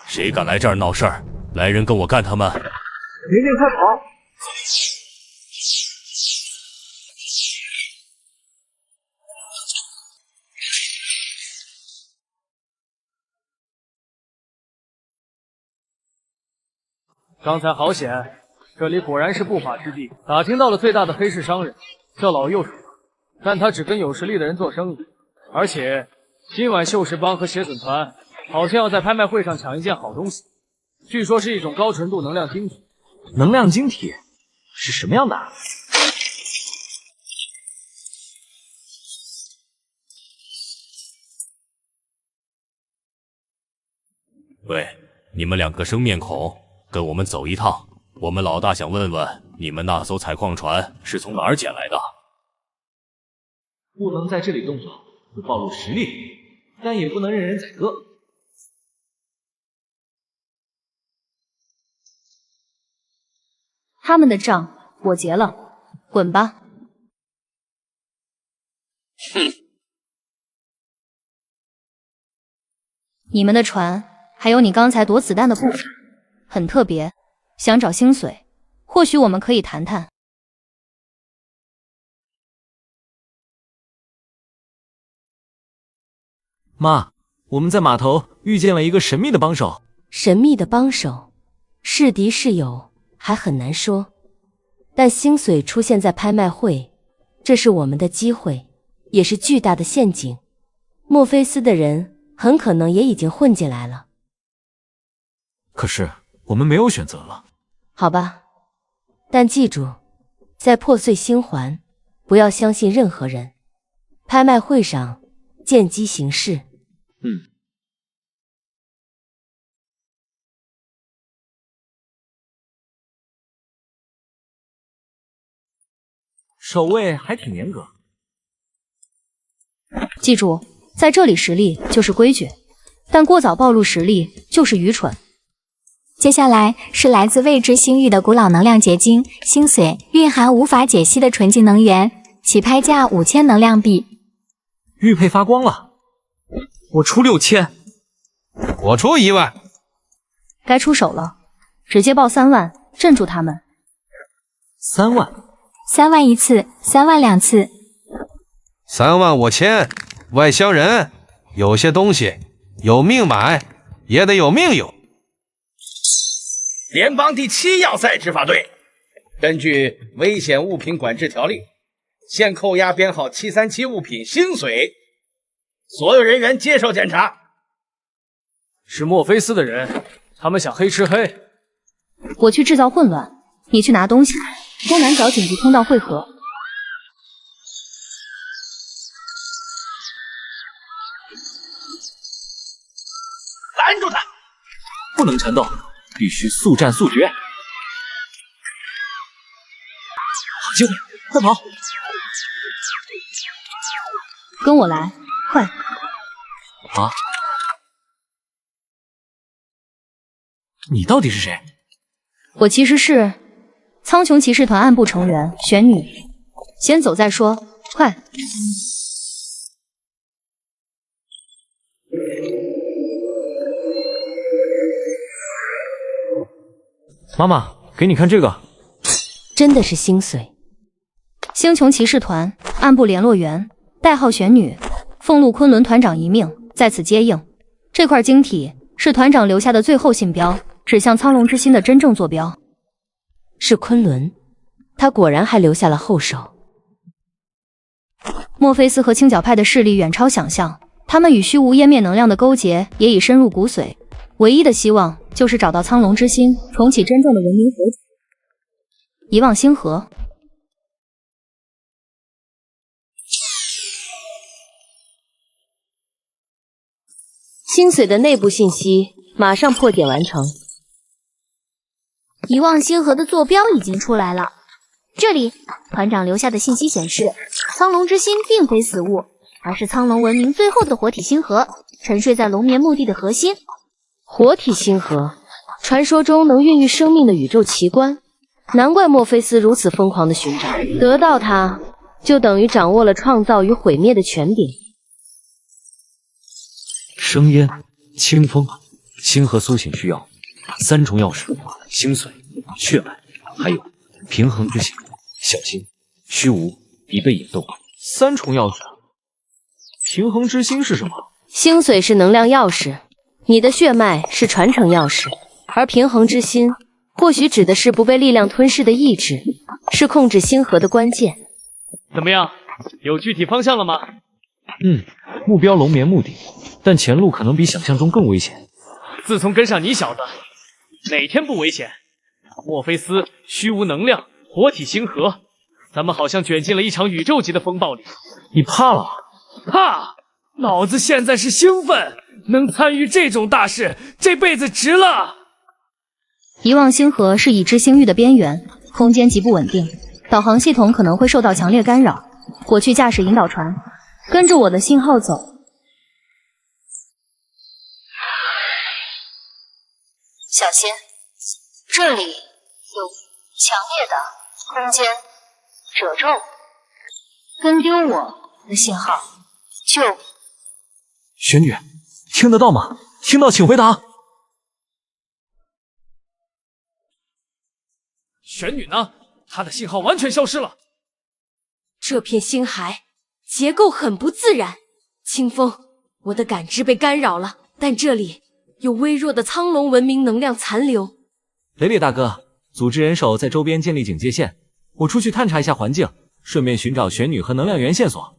谁敢来这儿闹事儿？来人，跟我干他们！玲玲，快跑！刚才好险，这里果然是不法之地。打听到了最大的黑市商人，叫老右手，但他只跟有实力的人做生意，而且今晚秀石帮和邪隼团好像要在拍卖会上抢一件好东西，据说是一种高纯度能量晶体。能量晶体是什么样的？喂，你们两个生面孔，跟我们走一趟。我们老大想问问，你们那艘采矿船是从哪儿捡来的？不能在这里动手，会暴露实力，但也不能任人宰割。他们的账我结了，滚吧！哼！你们的船，还有你刚才躲子弹的步伐，很特别。想找星髓，或许我们可以谈谈。妈，我们在码头遇见了一个神秘的帮手。神秘的帮手，是敌是友还很难说。但星髓出现在拍卖会，这是我们的机会，也是巨大的陷阱。墨菲斯的人很可能也已经混进来了。可是我们没有选择了。好吧，但记住，在破碎星环，不要相信任何人。拍卖会上见机行事。守卫还挺严格。记住，在这里实力就是规矩，但过早暴露实力就是愚蠢。接下来是来自未知星域的古老能量结晶星髓，蕴含无法解析的纯净能源，起拍价5000能量币。玉佩发光了，我出6000，我出1万。该出手了，直接报3万，镇住他们。3万，3万1次，3万2次，3万5千。外乡人，有些东西有命买，也得有命用。联邦第7要塞执法队，根据危险物品管制条例，现扣押编号737物品星髓，所有人员接受检查。是墨菲斯的人，他们想黑吃黑。我去制造混乱，你去拿东西。东南角紧急通道汇合。拦住他！不能缠斗，必须速战速决。好机会，快跑！跟我来，快！啊！你到底是谁？我其实是苍穹骑士团暗部成员玄女。先走再说，快！妈妈，给你看这个，真的是星髓。星穹骑士团暗部联络员，代号玄女，俸禄昆仑团长一命，在此接应。这块晶体是团长留下的最后信标，指向苍龙之心的真正坐标。是昆仑，他果然还留下了后手。墨菲斯和青角派的势力远超想象，他们与虚无湮灭能量的勾结也已深入骨髓。唯一的希望就是找到苍龙之心，重启真正的文明和解。遗忘星河。星髓的内部信息马上破解完成。遗忘星河的坐标已经出来了。这里，团长留下的信息显示，苍龙之心并非死物，而是苍龙文明最后的活体星河，沉睡在龙眠墓地的核心。活体星河，传说中能孕育生命的宇宙奇观，难怪墨菲斯如此疯狂的寻找。得到它，就等于掌握了创造与毁灭的权柄。生烟、清风、星河苏醒需要3重钥匙：星髓、血脉，还有平衡之心。小心，虚无已被引动。3重钥匙，平衡之心是什么？星髓是能量钥匙，你的血脉是传承钥匙，而平衡之心或许指的是不被力量吞噬的意志，是控制星河的关键。怎么样，有具体方向了吗？目标龙眠墓地，但前路可能比想象中更危险。自从跟上你小子，哪天不危险？墨菲斯、虚无能量、活体星河，咱们好像卷进了一场宇宙级的风暴里。你怕了？怕！老子现在是兴奋，能参与这种大事，这辈子值了。遗忘星河是已知星域的边缘，空间极不稳定，导航系统可能会受到强烈干扰。我去驾驶引导船，跟着我的信号走。小心，这里有强烈的空间褶皱，跟丢我的信号就……玄女，听得到吗？听到请回答。玄女呢？她的信号完全消失了。这片星海结构很不自然，清风，我的感知被干扰了，但这里有微弱的苍龙文明能量残留。雷烈大哥，组织人手在周边建立警戒线，我出去探查一下环境，顺便寻找玄女和能量源线索。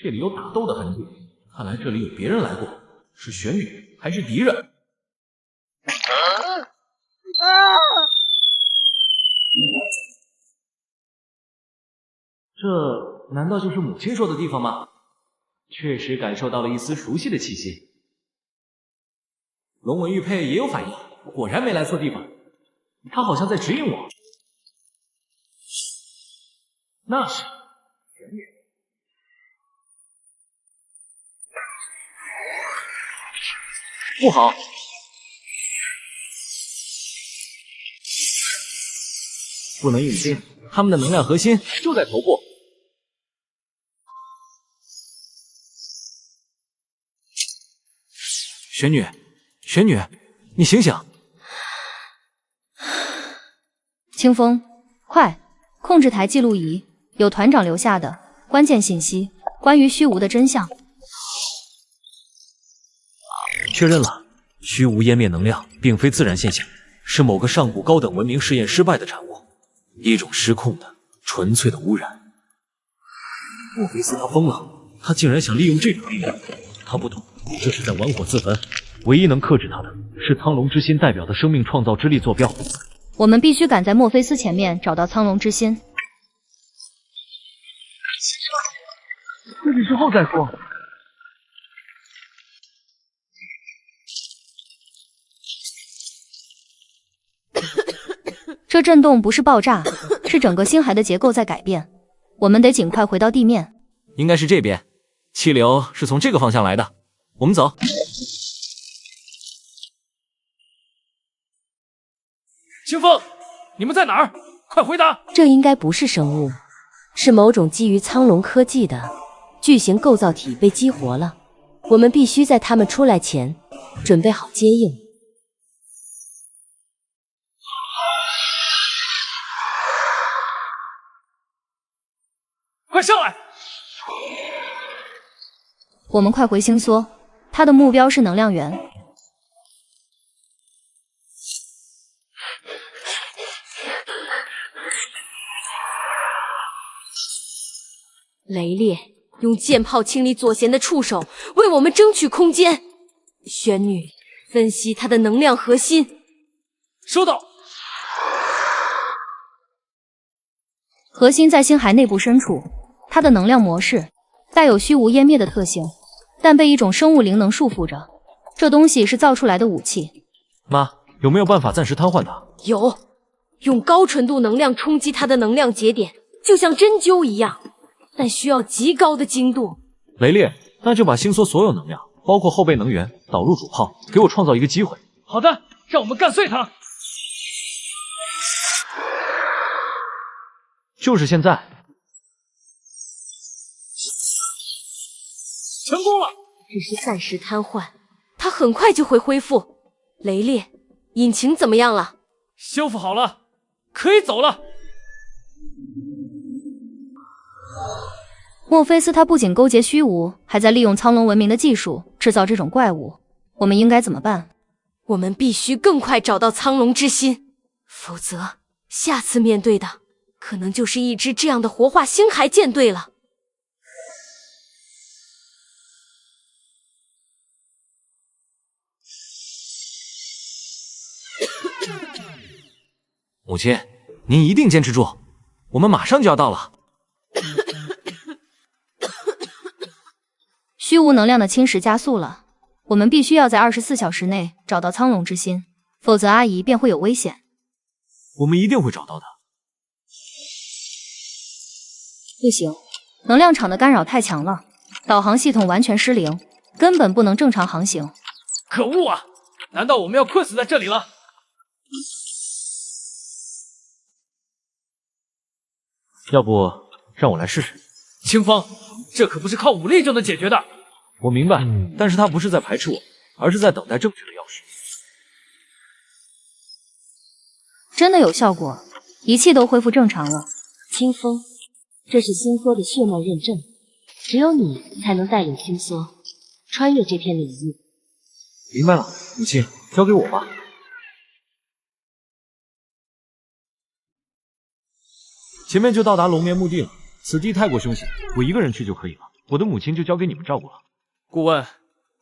这里有打斗的痕迹，看来这里有别人来过，是玄女还是敌人？这难道就是母亲说的地方吗？确实感受到了一丝熟悉的气息。龙纹玉佩也有反应，果然没来错地方。他好像在指引我。那是玄女。不好！不能硬拼，他们的能量核心就在头部。玄女，玄女，你醒醒！清风，快，控制台记录仪，有团长留下的关键信息，关于虚无的真相。确认了，虚无湮灭能量并非自然现象，是某个上古高等文明试验失败的产物，一种失控的、纯粹的污染。莫菲斯他疯了，他竟然想利用这种力量。他不懂，这是在玩火自焚。唯一能克制他的是苍龙之心代表的生命创造之力坐标。我们必须赶在墨菲斯前面找到苍龙之心。这里之后再说。这震动不是爆炸，是整个星海的结构在改变。我们得尽快回到地面。应该是这边，气流是从这个方向来的。我们走。清风，你们在哪儿？快回答！这应该不是生物，是某种基于苍龙科技的巨型构造体被激活了。我们必须在他们出来前准备好接应。快上来！我们快回星梭，他的目标是能量源。雷烈用剑炮清理左贤的触手，为我们争取空间。玄女分析他的能量核心。收到。核心在星海内部深处，它的能量模式带有虚无湮灭的特性，但被一种生物灵能束缚着。这东西是造出来的武器。妈，有没有办法暂时瘫痪它？有，用高纯度能量冲击它的能量节点，就像针灸一样，但需要极高的精度。雷烈，那就把星梭所有能量，包括后备能源，导入主炮，给我创造一个机会。好的，让我们干碎它。就是现在。成功了，只是暂时瘫痪，他很快就会恢复。雷烈，引擎怎么样了？修复好了，可以走了。莫菲斯他不仅勾结虚无，还在利用苍龙文明的技术制造这种怪物，我们应该怎么办？我们必须更快找到苍龙之心，否则下次面对的可能就是一支这样的活化星海舰队了。母亲，您一定坚持住，我们马上就要到了。虚无能量的侵蚀加速了，我们必须要在24小时内找到苍龙之心，否则阿姨便会有危险。我们一定会找到的。不行，能量场的干扰太强了，导航系统完全失灵，根本不能正常航行。可恶啊！难道我们要困死在这里了？要不让我来试试？清风，这可不是靠武力就能解决的。我明白，但是他不是在排斥我，而是在等待正确的钥匙。真的有效果，仪器都恢复正常了。清风，这是星梭的血脉认证，只有你才能带领星梭穿越这片领域。明白了，母亲，交给我吧。前面就到达龙眠墓地了，此地太过凶险，我一个人去就可以了。我的母亲就交给你们照顾了。顾问，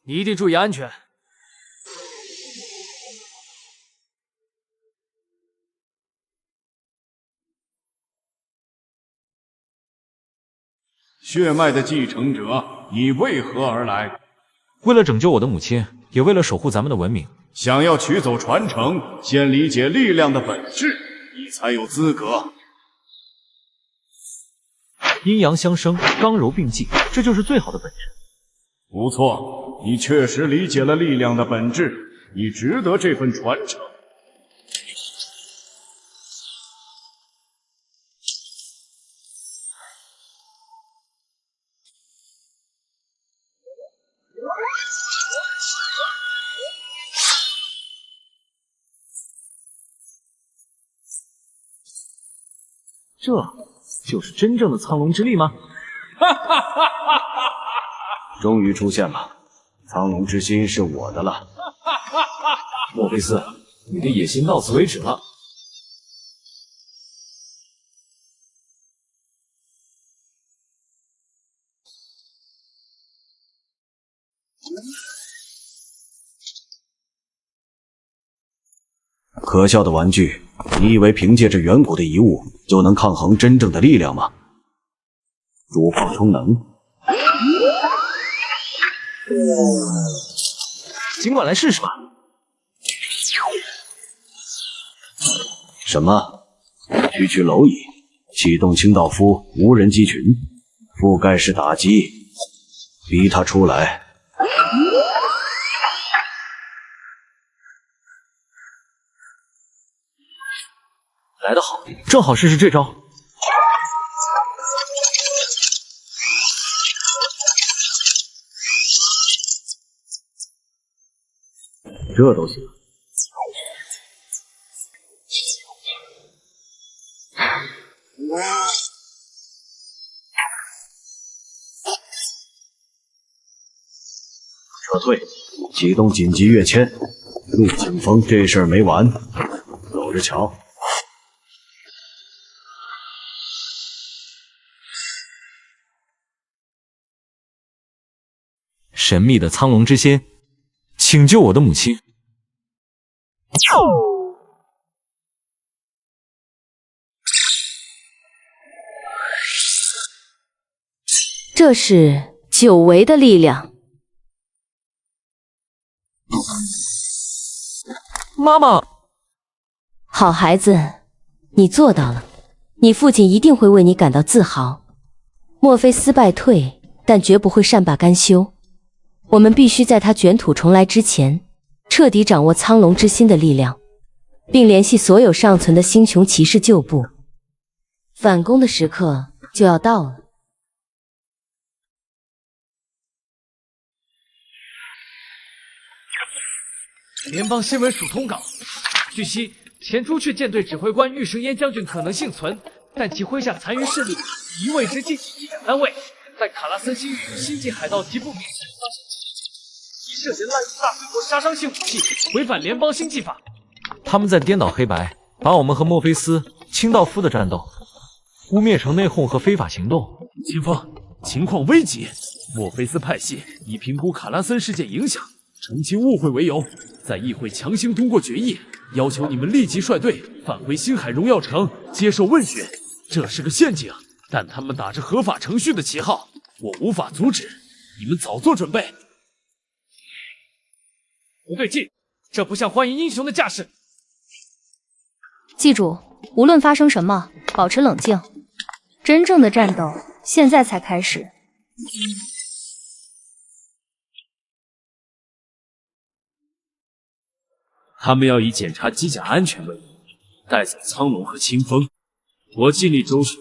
你一定注意安全。血脉的继承者，你为何而来？为了拯救我的母亲，也为了守护咱们的文明。想要取走传承，先理解力量的本质，你才有资格。阴阳相生，刚柔并济，这就是最好的本质。不错，你确实理解了力量的本质，你值得这份传承。这就是真正的苍龙之力吗？终于出现了，苍龙之心是我的了。莫菲斯，你的野心到此为止了。可笑的玩具，你以为凭借着远古的遗物就能抗衡真正的力量吗？主放充能，尽管来试试吧。什么？区区蝼蚁，启动清道夫无人机群，覆盖式打击，逼他出来。来得好，正好试试这招。这都行。撤退，启动紧急跃迁。陆景峰，这事儿没完，走着瞧。神秘的苍龙之心，请救我的母亲！这是久违的力量。妈妈，好孩子，你做到了，你父亲一定会为你感到自豪。莫菲斯败退，但绝不会善罢甘休。我们必须在他卷土重来之前，彻底掌握苍龙之心的力量，并联系所有尚存的星穹骑士旧部。反攻的时刻就要到了。联邦新闻署通稿，据悉，前朱雀舰队指挥官玉生烟将军可能幸存，但其麾下残余势力已位置近机甲单位，在卡拉森星域新晋海盗及不明发生以涉嫌滥用大规模杀伤性武器，违反联邦星际法。他们在颠倒黑白，把我们和墨菲斯、清道夫的战斗污蔑成内讧和非法行动。前锋，情况危急，墨菲斯派系以评估卡拉森事件影响，澄清误会为由，在议会强行通过决议，要求你们立即率队返回星海荣耀城接受问询。这是个陷阱，但他们打着合法程序的旗号，我无法阻止。你们早做准备。不对劲，这不像欢迎英雄的架势。记住，无论发生什么，保持冷静。真正的战斗现在才开始。他们要以检查机甲安全为名，带走苍龙和清风。我尽力周旋，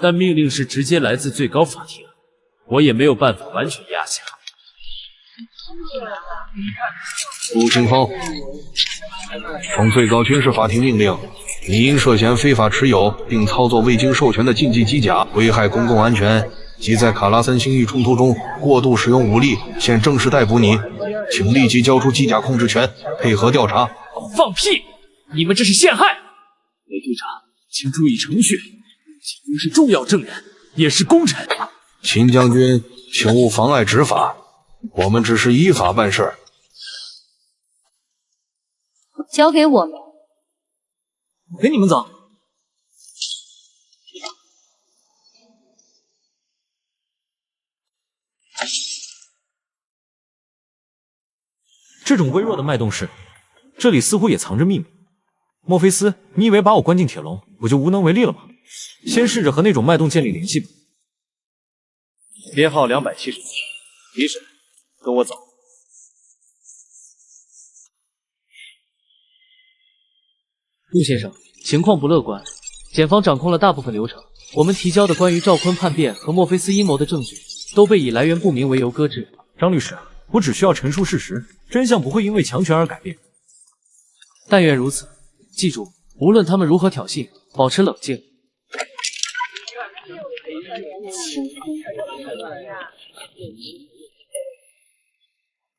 但命令是直接来自最高法庭，我也没有办法完全压下。陆清风，奉最高军事法庭命令，你因涉嫌非法持有并操作未经授权的竞技机甲，危害公共安全，及在卡拉森星域冲突中过度使用武力，现正式逮捕你，请立即交出机甲控制权，配合调查。放屁！你们这是陷害！雷队长，请注意程序，秦军是重要证人，也是功臣。秦将军，请勿妨碍执法，我们只是依法办事。交给我们。我跟你们走。这种微弱的脉动是，这里似乎也藏着秘密。莫菲斯，你以为把我关进铁笼，我就无能为力了吗？先试着和那种脉动建立联系吧。编号277，提审，跟我走。陆先生，情况不乐观，检方掌控了大部分流程，我们提交的关于赵坤叛变和墨菲斯阴谋的证据都被以来源不明为由搁置。张律师，我只需要陈述事实，真相不会因为强权而改变。但愿如此。记住，无论他们如何挑衅，保持冷静。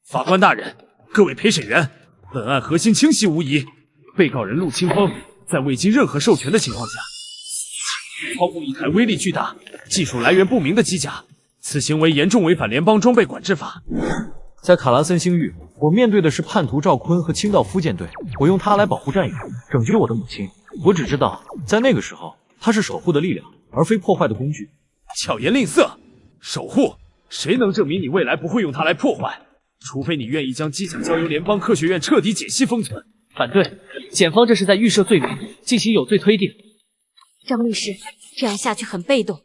法官大人，各位陪审员，本案核心清晰无疑，被告人陆清风在未经任何授权的情况下，操控一台威力巨大、技术来源不明的机甲，此行为严重违反联邦装备管制法。在卡拉森星域，我面对的是叛徒赵坤和清道夫舰队，我用他来保护战友，拯救我的母亲。我只知道，在那个时候，他是守护的力量，而非破坏的工具。巧言令色，守护，谁能证明你未来不会用它来破坏？除非你愿意将机甲交由联邦科学院彻底解析封存。反对，检方这是在预设罪名，进行有罪推定。张律师，这样下去很被动，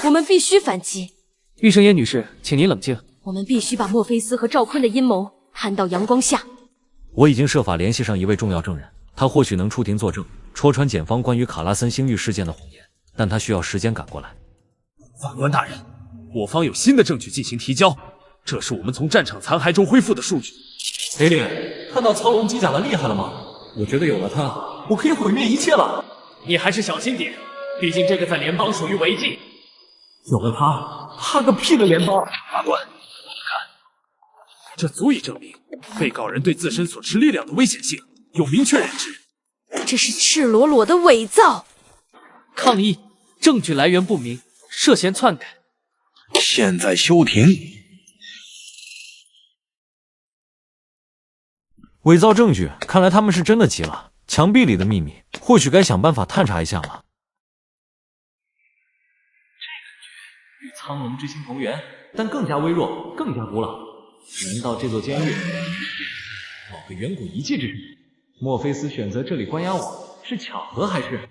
我们必须反击。玉生烟女士，请您冷静。我们必须把墨菲斯和赵坤的阴谋摊到阳光下。我已经设法联系上一位重要证人，他或许能出庭作证，戳穿检方关于卡拉森星域事件的谎言，但他需要时间赶过来。法官大人，我方有新的证据进行提交，这是我们从战场残骸中恢复的数据。雷利，看到苍龙机甲的厉害了吗？我觉得有了它，我可以毁灭一切了。你还是小心点，毕竟这个在联邦属于违禁。有了它，怕个屁的联邦！法官，看，这足以证明被告人对自身所持力量的危险性有明确认知。这是赤裸裸的伪造！抗议！证据来源不明，涉嫌篡改。现在休庭。伪造证据，看来他们是真的急了。墙壁里的秘密，或许该想办法探查一下了。与苍龙之心同源，但更加微弱，更加古老。难道这座监狱某个远古遗迹之中？墨菲斯选择这里关押我，是巧合还是？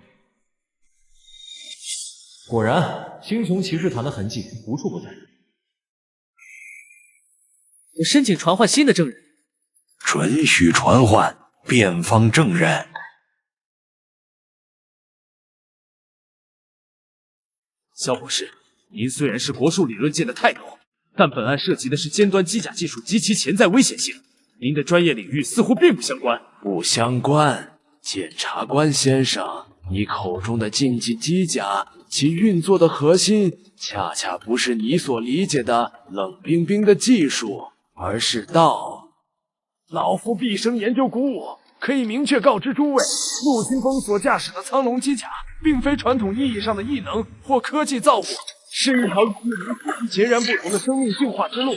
果然，星穹骑士团的痕迹无处不在。我申请传唤新的证人。准许传唤辩方证人。萧博士，您虽然是国术理论界的泰斗，但本案涉及的是尖端机甲技术及其潜在危险性，您的专业领域似乎并不相关。不相关，检察官先生，你口中的竞技机甲，其运作的核心恰恰不是你所理解的冷冰冰的技术，而是道。老夫毕生研究古武，可以明确告知诸位，陆清风所驾驶的苍龙机甲，并非传统意义上的异能或科技造物，是一条与异能截然不同的生命进化之路。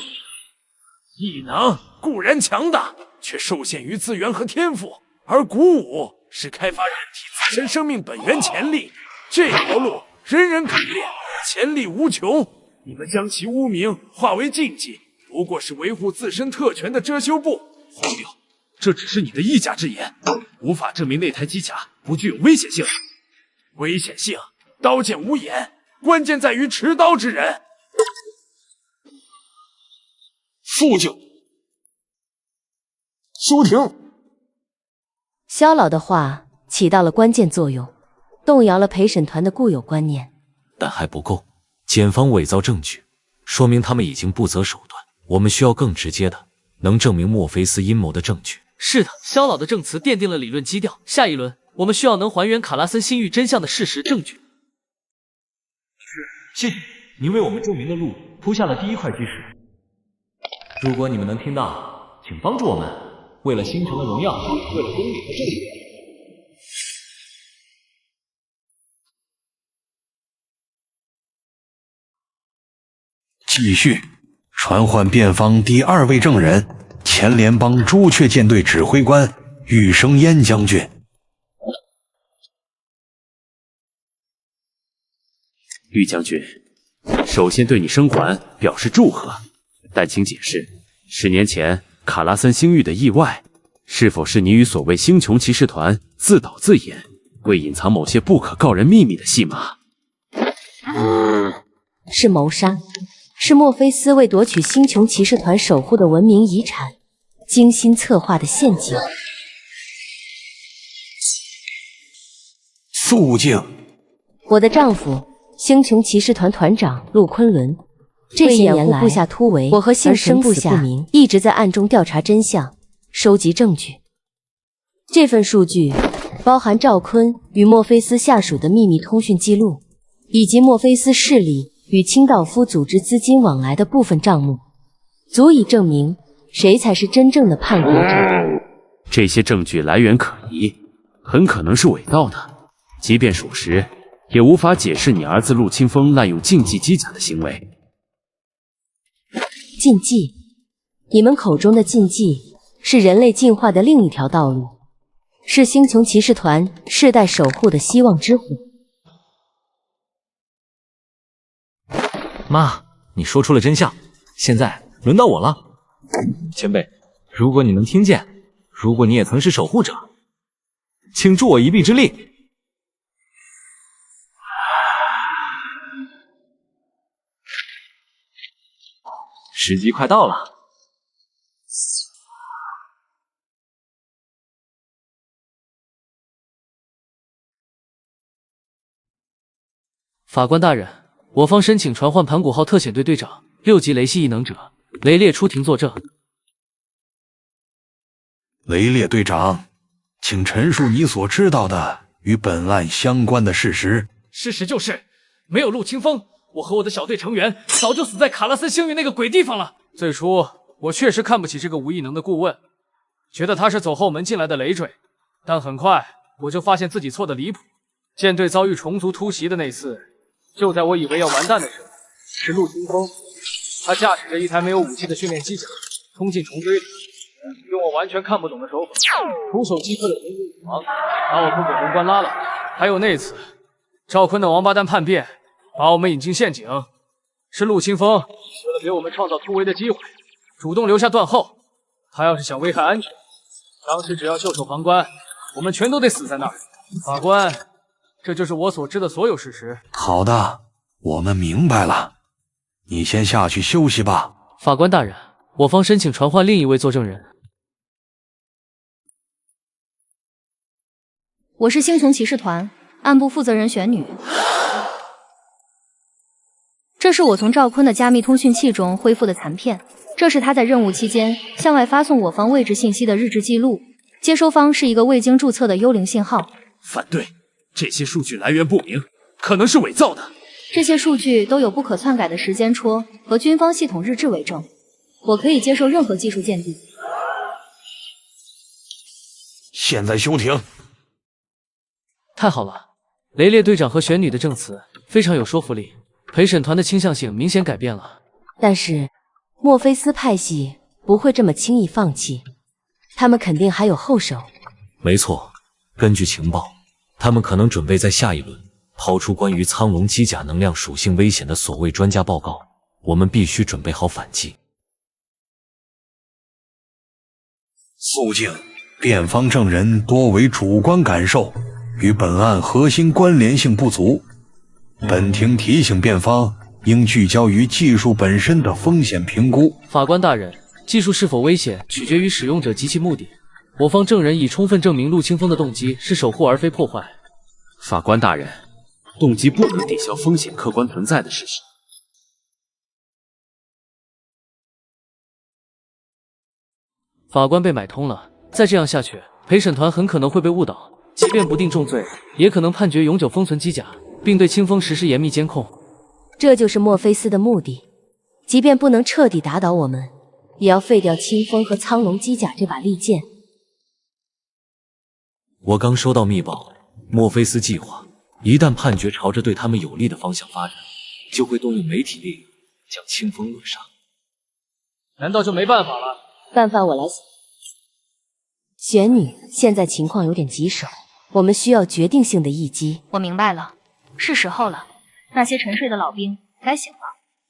异能固然强大，却受限于资源和天赋，而古武是开发人体自身生命本源潜力，这条路人人可练，潜力无穷。你们将其污名化为禁忌，不过是维护自身特权的遮羞布。荒谬！这只是你的一家之言，无法证明那台机甲不具有危险性。危险性，刀剑无眼，关键在于持刀之人。肃静，休庭。萧老的话起到了关键作用，动摇了陪审团的固有观念。但还不够，检方伪造证据，说明他们已经不择手段。我们需要更直接的，能证明墨菲斯阴谋的证据。是的，萧老的证词奠定了理论基调。下一轮，我们需要能还原卡拉森星域真相的事实证据。谢谢您为我们证明的路铺下了第一块基石。如果你们能听到，请帮助我们，为了星辰的荣耀，为了公理和正义。继续传唤辩方第2位证人，前联邦朱雀舰队指挥官玉生烟将军。玉将军，首先对你生还表示祝贺，但请解释10年前卡拉森星域的意外，是否是你与所谓星穹骑士团自导自演，为隐藏某些不可告人秘密的戏码？是谋杀，是墨菲斯为夺取星穹骑士团守护的文明遗产，精心策划的陷阱。肃静！我的丈夫，星穹骑士团团长陆昆仑，这些年来部下突围，我和幸存部下不明，一直在暗中调查真相，收集证据。这份数据包含赵坤与墨菲斯下属的秘密通讯记录，以及墨菲斯势力与清道夫组织资金往来的部分账目，足以证明谁才是真正的叛国者。这些证据来源可疑，很可能是伪造的，即便属实，也无法解释你儿子陆清风滥用竞技机甲的行为。禁忌？你们口中的禁忌是人类进化的另一条道路，是星穹骑士团世代守护的希望之火。妈，你说出了真相，现在轮到我了。前辈，如果你能听见，如果你也曾是守护者，请助我一臂之力。时机快到了。法官大人，我方申请传唤盘古号特遣队队长6级雷系异能者雷烈出庭作证。雷烈队长，请陈述你所知道的与本案相关的事实。事实就是，没有陆清风，我和我的小队成员早就死在卡拉森星域那个鬼地方了。最初我确实看不起这个无异能的顾问，觉得他是走后门进来的累赘，但很快我就发现自己错得离谱。舰队遭遇虫族突袭的那次，就在我以为要完蛋的时候，是陆清风，他驾驶着一台没有武器的训练机甲冲进虫堆里，用我完全看不懂的手法，徒手击退了虫族武王，把我不给宏观拉了。还有那次，赵坤的王八蛋叛变，把我们引进陷阱，是陆清风为了给我们创造突围的机会，主动留下断后。他要是想危害安全，当时只要袖手旁观，我们全都得死在那儿。法官，这就是我所知的所有事实。好的，我们明白了，你先下去休息吧。法官大人，我方申请传唤另一位作证人。我是星穹骑士团暗部负责人玄女。这是我从赵坤的加密通讯器中恢复的残片，这是他在任务期间向外发送我方位置信息的日志记录。接收方是一个未经注册的幽灵信号。反对，这些数据来源不明，可能是伪造的。这些数据都有不可篡改的时间戳和军方系统日志为证，我可以接受任何技术鉴定。现在休庭。太好了，雷烈队长和玄女的证词非常有说服力，陪审团的倾向性明显改变了。但是，墨菲斯派系不会这么轻易放弃，他们肯定还有后手。没错，根据情报，他们可能准备在下一轮抛出关于苍龙机甲能量属性危险的所谓专家报告，我们必须准备好反击。肃静，辩方证人多为主观感受，与本案核心关联性不足。本庭提醒辩方应聚焦于技术本身的风险评估。法官大人，技术是否危险取决于使用者及其目的。我方证人已充分证明陆清风的动机是守护而非破坏。法官大人，动机不能抵消风险客观存在的事实。法官被买通了，再这样下去，陪审团很可能会被误导，即便不定重罪，也可能判决永久封存机甲，并对清风实施严密监控。这就是墨菲斯的目的，即便不能彻底打倒我们，也要废掉清风和苍龙机甲这把利剑。我刚收到密报，墨菲斯计划一旦判决朝着对他们有利的方向发展，就会动用媒体力量将清风扼杀。难道就没办法了？办法我来想。玄女，现在情况有点棘手，我们需要决定性的一击。我明白了，是时候了。那些沉睡的老兵该醒了。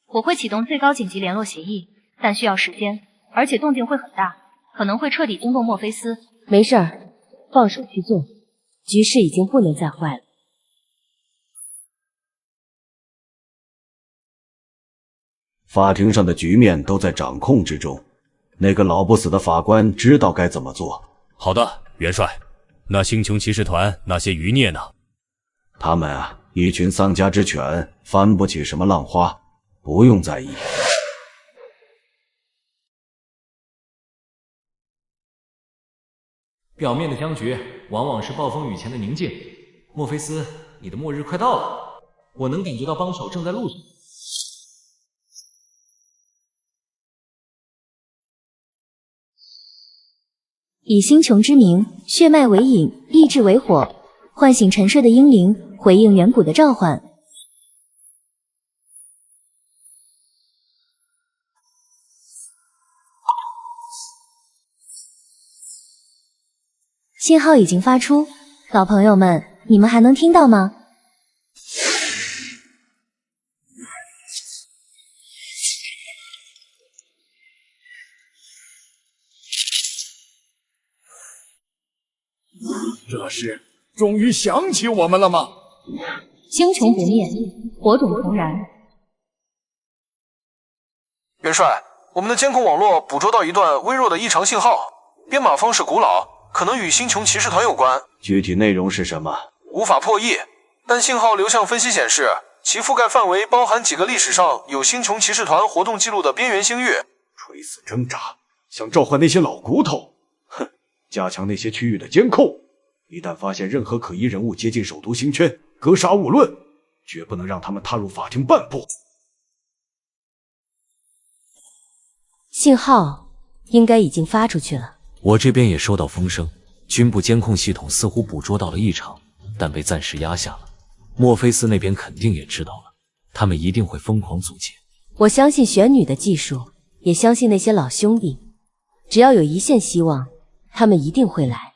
我会启动最高紧急联络协议，但需要时间，而且动静会很大，可能会彻底惊动墨菲斯。没事儿，放手去做，局势已经不能再坏了。法庭上的局面都在掌控之中，那个老不死的法官知道该怎么做。好的，元帅。那星穹骑士团那些余孽呢？他们啊，一群丧家之犬，翻不起什么浪花，不用在意。表面的僵局，往往是暴风雨前的宁静。墨菲斯，你的末日快到了，我能感觉到帮手正在路上。以星穹之名，血脉为引，意志为火，唤醒沉睡的英灵，回应远古的召唤。信号已经发出，老朋友们，你们还能听到吗？这是终于想起我们了吗？星穹不灭，火种重燃。元帅，我们的监控网络捕捉到一段微弱的异常信号，编码方式古老，可能与星穹骑士团有关。具体内容是什么？无法破译，但信号流向分析显示，其覆盖范围包含几个历史上有星穹骑士团活动记录的边缘星域。垂死挣扎，想召唤那些老骨头。哼，加强那些区域的监控。一旦发现任何可疑人物接近首都星圈，格杀勿论，绝不能让他们踏入法庭半步。信号应该已经发出去了。我这边也收到风声，军部监控系统似乎捕捉到了异常，但被暂时压下了。墨菲斯那边肯定也知道了，他们一定会疯狂阻截。我相信玄女的技术，也相信那些老兄弟，只要有一线希望，他们一定会来。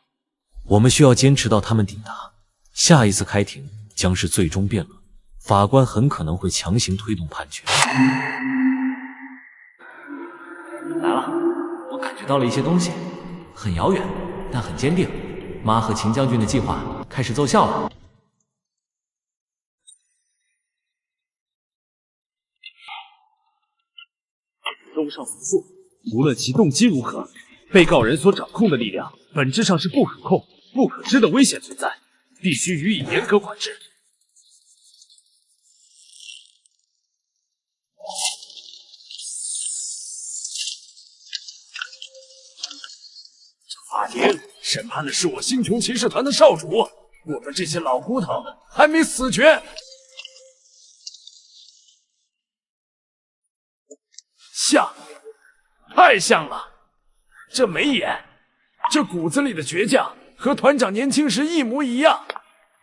我们需要坚持到他们抵达。下一次开庭将是最终辩论，法官很可能会强行推动判决。来了，我感觉到了一些东西，很遥远，但很坚定。妈和秦将军的计划开始奏效了。综上所述，无论其动机如何，被告人所掌控的力量本质上是不可控、不可知的危险存在，必须予以严格管制。法庭，审判的是我星穹骑士团的少主，我们这些老骨头还没死绝。像，太像了！这眉眼，这骨子里的倔强，和团长年轻时一模一样。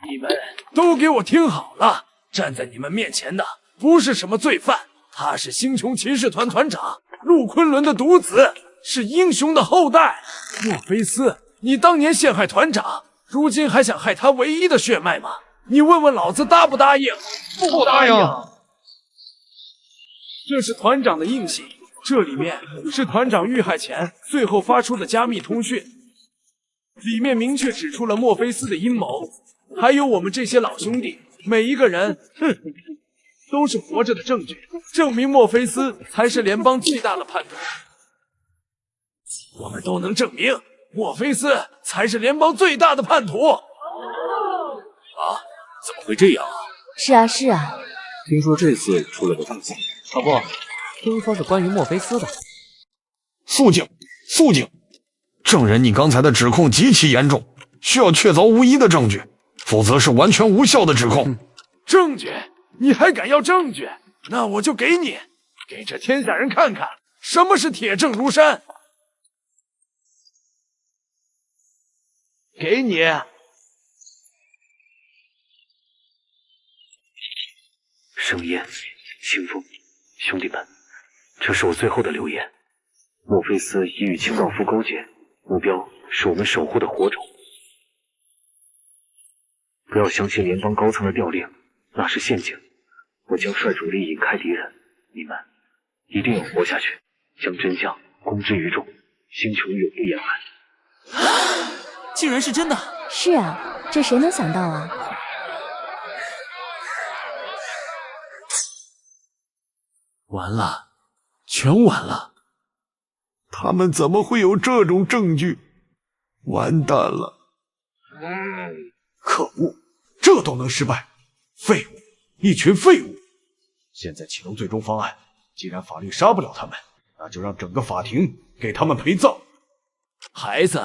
你们都给我听好了，站在你们面前的不是什么罪犯，他是星穹骑士团团长陆昆仑的独子，是英雄的后代。莫菲斯，你当年陷害团长，如今还想害他唯一的血脉吗？你问问老子答不答应？不答应。这是团长的印信，这里面是团长遇害前最后发出的加密通讯，里面明确指出了墨菲斯的阴谋，还有我们这些老兄弟每一个人，都是活着的证据，证明墨菲斯才是联邦最大的叛徒。我们都能证明，墨菲斯才是联邦最大的叛徒。啊，怎么会这样啊？是啊，是啊。听说这次出了个大事。可不，听说是关于墨菲斯的。肃静，肃静！证人，你刚才的指控极其严重，需要确凿无疑的证据，否则是完全无效的指控。证据？你还敢要证据？那我就给你，给这天下人看看什么是铁证如山。给你。盛宴，清风，兄弟们，这是我最后的留言。墨菲斯已与清道夫勾结，目标是我们守护的火种。不要相信联邦高层的调令，那是陷阱。我将率主力引开敌人，你们一定要活下去，将真相公之于众，星穹永不言败。竟然是真的！是啊，这谁能想到啊？完了，全完了！他们怎么会有这种证据？完蛋了！可恶，这都能失败，废物，一群废物！现在启动最终方案，既然法律杀不了他们，那就让整个法庭给他们陪葬。孩子，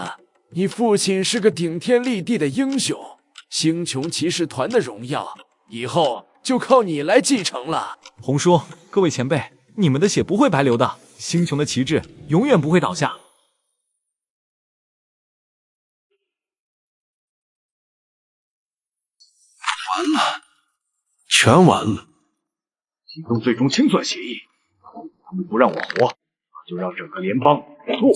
你父亲是个顶天立地的英雄，星穹骑士团的荣耀以后就靠你来继承了。红叔，各位前辈，你们的血不会白流的，星穹的旗帜永远不会倒下。完了，全完了！启动最终清算协议，他们不让我活，就让整个联邦错。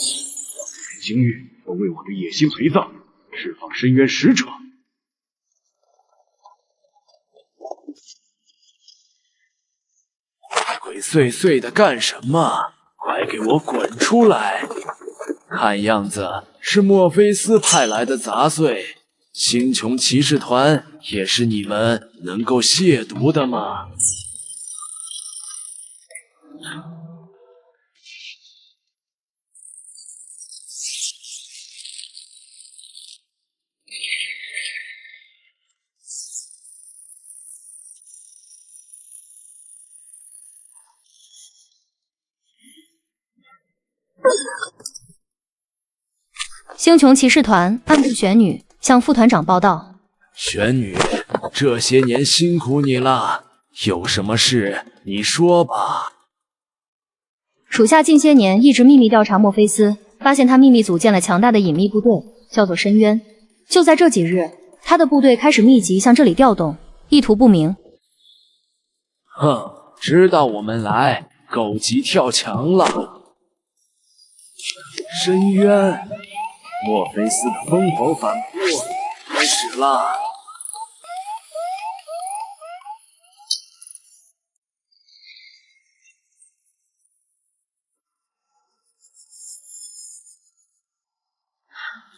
星域都为我的野心陪葬，释放深渊使者。鬼祟祟的干什么？快给我滚出来！看样子是墨菲斯派来的杂碎，星穹骑士团也是你们能够亵渎的吗？星穹骑士团暗部玄女向副团长报道：玄女，这些年辛苦你了，有什么事你说吧。属下近些年一直秘密调查墨菲斯，发现他秘密组建了强大的隐秘部队，叫做深渊。就在这几日，他的部队开始密集向这里调动，意图不明。哼，知道我们来，狗急跳墙了。深渊，墨菲斯的疯狂反扑开始了。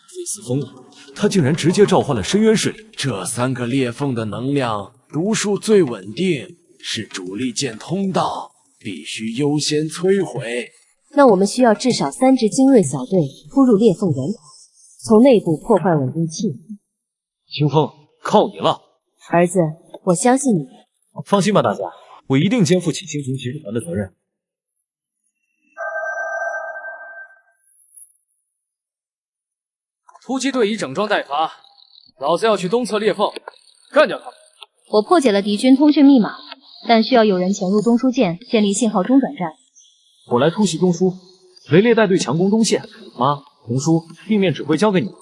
菲斯疯了，他竟然直接召唤了深渊势力。这3个裂缝的能量毒数最稳定，是主力舰通道，必须优先摧毁。那我们需要至少3支精锐小队突入裂缝源头，从内部破坏稳定器。清风，靠你了！儿子，我相信你。放心吧，大家，我一定肩负起星穹骑士团的责任。突击队已整装待发，老子要去东侧裂缝，干掉他们。我破解了敌军通讯密码，但需要有人潜入中枢舰，建立信号中转站。我来突袭中枢，雷烈带队强攻东线。妈，红叔，地面指挥交给你了。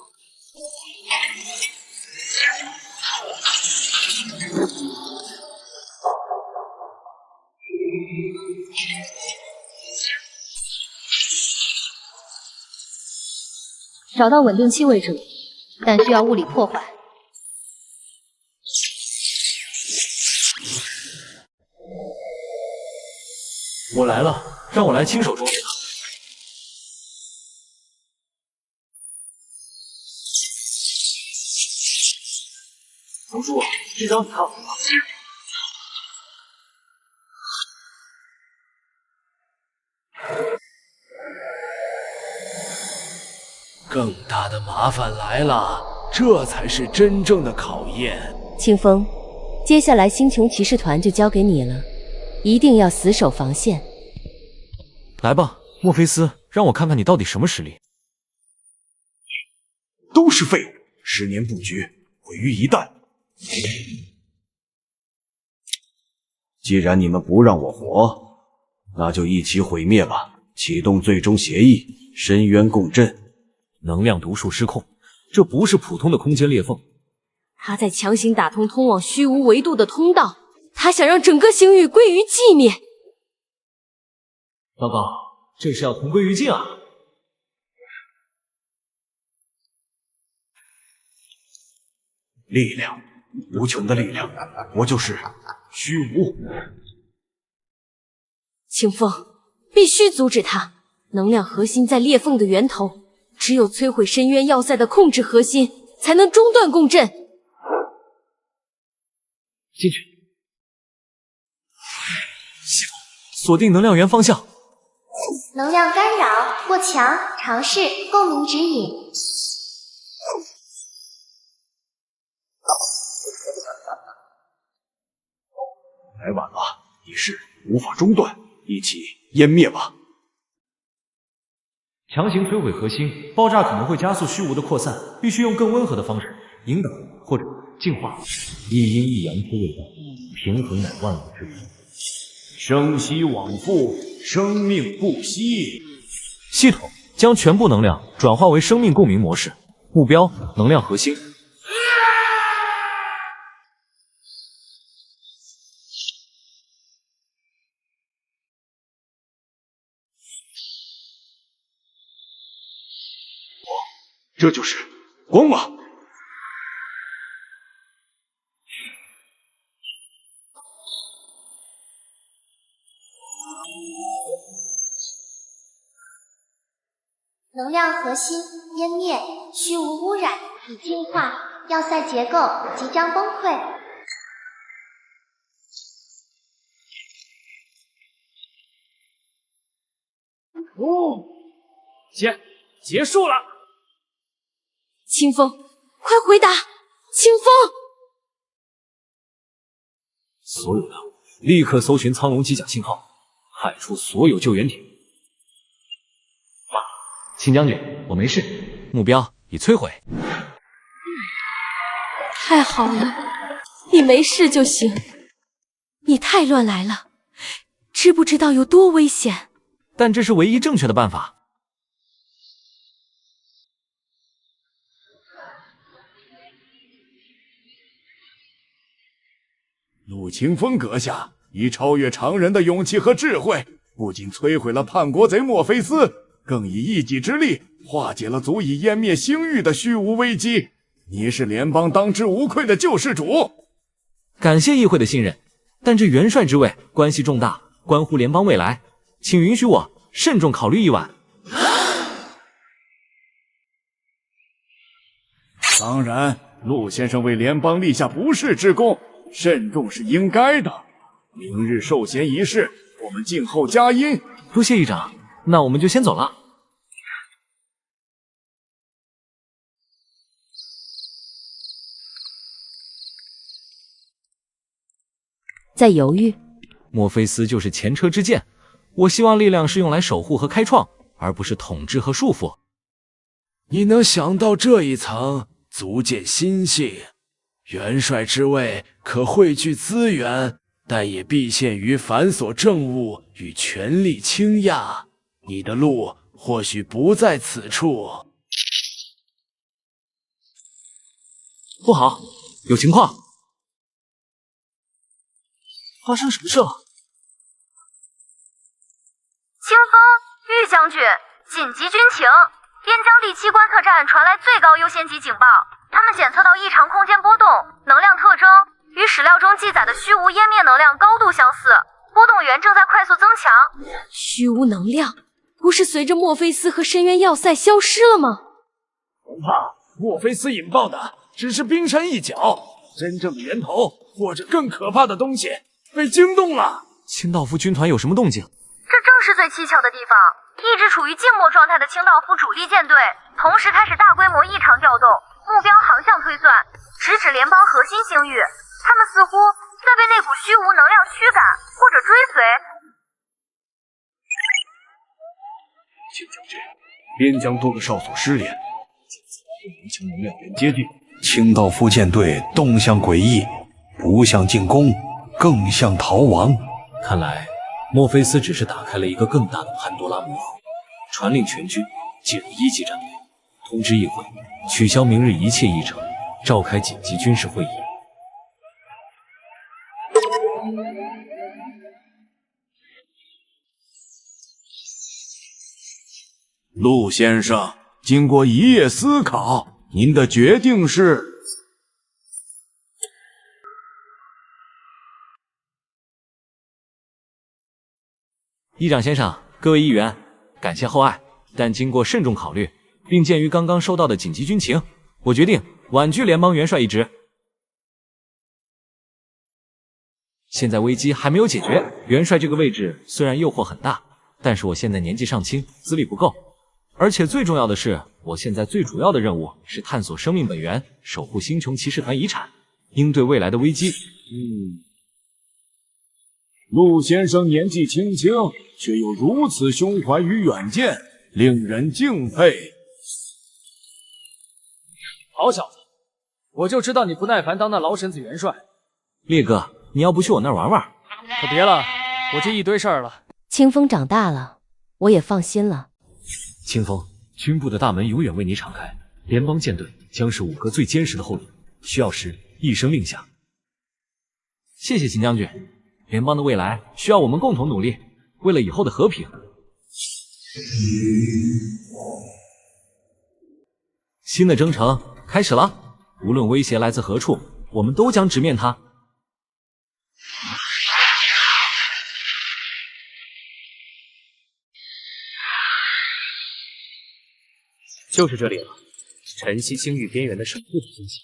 找到稳定器位置，但需要物理破坏。我来了，让我来亲手终结它。红叔，这张你看好了吗？更大的麻烦来了，这才是真正的考验。清风，接下来星穹骑士团就交给你了，一定要死守防线。来吧，墨菲斯，让我看看你到底什么实力。都是废物，10年布局毁于一旦。既然你们不让我活，那就一起毁灭吧！启动最终协议，深渊共振。能量毒素失控，这不是普通的空间裂缝，他在强行打通通往虚无维度的通道，他想让整个星域归于寂灭。糟糕，这是要同归于尽啊！力量，无穷的力量，我就是虚无。清风，必须阻止他！能量核心在裂缝的源头。只有摧毁深渊要塞的控制核心，才能中断共振。进去。系统锁定能量源方向。能量干扰过强，尝试共鸣指引。来晚了，仪式无法中断，一起湮灭吧。强行摧毁核心，爆炸可能会加速虚无的扩散，必须用更温和的方式引导或者净化。一阴一阳之谓道，平衡乃万物之理。生息往复，生命不息。系统将全部能量转化为生命共鸣模式，目标能量核心。这就是光吗？能量核心湮灭，虚无污染已净化，要塞结构即将崩溃。结束了。清风，快回答！清风，所有的立刻搜寻苍龙机甲信号，派出所有救援艇。秦将军，我没事，目标已摧毁。太好了，你没事就行。你太乱来了，知不知道有多危险？但这是唯一正确的办法。陆清风阁下以超越常人的勇气和智慧，不仅摧毁了叛国贼墨菲斯，更以一己之力化解了足以湮灭星域的虚无危机。你是联邦当之无愧的救世主。感谢议会的信任，但这元帅之位关系重大，关乎联邦未来，请允许我慎重考虑一晚。当然，陆先生为联邦立下不世之功，慎重是应该的。明日授衔仪式，我们静候佳音。多谢议长，那我们就先走了。在犹豫？墨菲斯就是前车之鉴。我希望力量是用来守护和开创，而不是统治和束缚。你能想到这一层，足见心性。元帅之位可汇聚资源，但也必限于繁琐政务与权力倾轧。你的路或许不在此处。不好，有情况！发生什么事了？清风，玉将军，紧急军情！边疆第7观测站传来最高优先级警报，他们检测到异常空间波动，能量特征与史料中记载的虚无湮灭能量高度相似，波动源正在快速增强。虚无能量不是随着墨菲斯和深渊要塞消失了吗？恐怕墨菲斯引爆的只是冰山一角，真正的源头或者更可怕的东西被惊动了。清道夫军团有什么动静？这正是最蹊跷的地方。一直处于静默状态的清道夫主力舰队，同时开始大规模异常调动，目标航向推算直指联邦核心星域。他们似乎在被那股虚无能量驱赶或者追随。请将军，边疆多个哨所失联，无情能量源接近。清道夫舰队动向诡异，不像进攻，更像逃亡。看来墨菲斯只是打开了一个更大的潘多拉魔盒，传令全军进入1级战队，通知议会取消明日一切议程，召开紧急军事会议。陆先生，经过一夜思考，您的决定是？议长先生，各位议员，感谢厚爱，但经过慎重考虑，并鉴于刚刚收到的紧急军情，我决定婉拒联邦元帅一职。现在危机还没有解决，元帅这个位置虽然诱惑很大，但是我现在年纪尚轻，资历不够，而且最重要的是，我现在最主要的任务是探索生命本源，守护星穹骑士团遗产，应对未来的危机。陆先生年纪轻轻，却有如此胸怀与远见，令人敬佩。好小子，我就知道你不耐烦当那老婶子元帅。烈哥，你要不去我那儿玩玩？可别了，我这一堆事儿了。清风长大了，我也放心了。清风，军部的大门永远为你敞开，联邦舰队将是5个最坚实的后盾，需要时一声令下。谢谢秦将军。联邦的未来需要我们共同努力，为了以后的和平。新的征程开始了，无论威胁来自何处，我们都将直面它。就是这里了，晨曦星域边缘的守护的星系。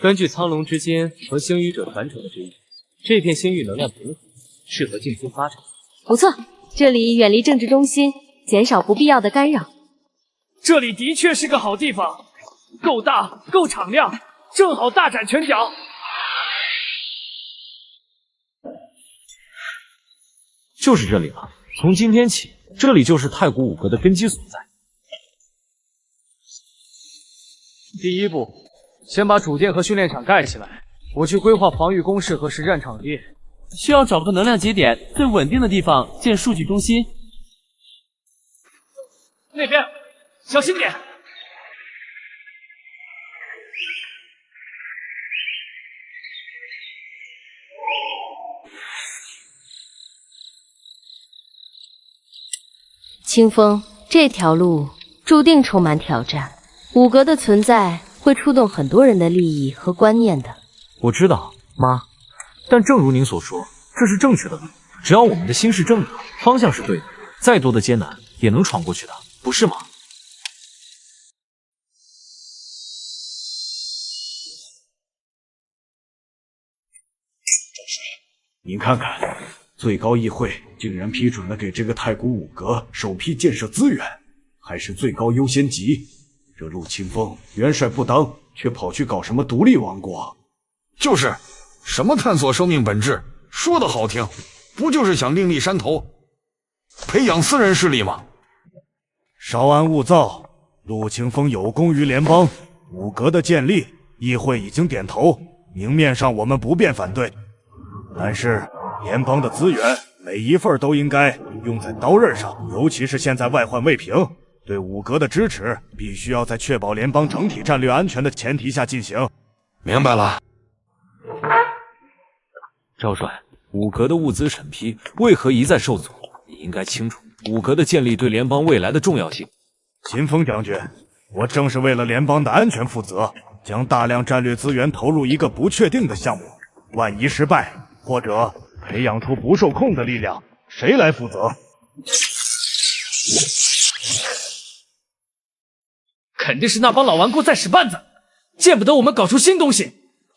根据苍龙之心和星域者传承的指引，这片星域能量平衡，适合静心发展。不错，这里远离政治中心，减少不必要的干扰。这里的确是个好地方，够大，够敞亮，正好大展拳脚。就是这里了，从今天起，这里就是太古5阁的根基所在。第一步，先把主殿和训练场盖起来。我去规划防御工事和实战场地。需要找个能量节点最稳定的地方建数据中心。那边，小心点。清风，这条路注定充满挑战。5阁的存在会触动很多人的利益和观念的。我知道，妈。但正如您所说，这是正确的路。只要我们的心是正的，方向是对的，再多的艰难也能闯过去的，不是吗？您看看，最高议会竟然批准了给这个太古5阁首批建设资源，还是最高优先级。这陆清风元帅不当，却跑去搞什么独立王国？就是什么探索生命本质，说的好听，不就是想另立山头，培养私人势力吗？稍安勿躁，陆清风有功于联邦，五阁的建立，议会已经点头，明面上我们不便反对。但是联邦的资源每一份都应该用在刀刃上，尤其是现在外患未平，对五阁的支持必须要在确保联邦整体战略安全的前提下进行。明白了。赵帅，五阁的物资审批为何一再受阻？你应该清楚五阁的建立对联邦未来的重要性。秦风将军，我正是为了联邦的安全负责，将大量战略资源投入一个不确定的项目，万一失败，或者培养出不受控的力量，谁来负责？肯定是那帮老顽固在使绊子，见不得我们搞出新东西。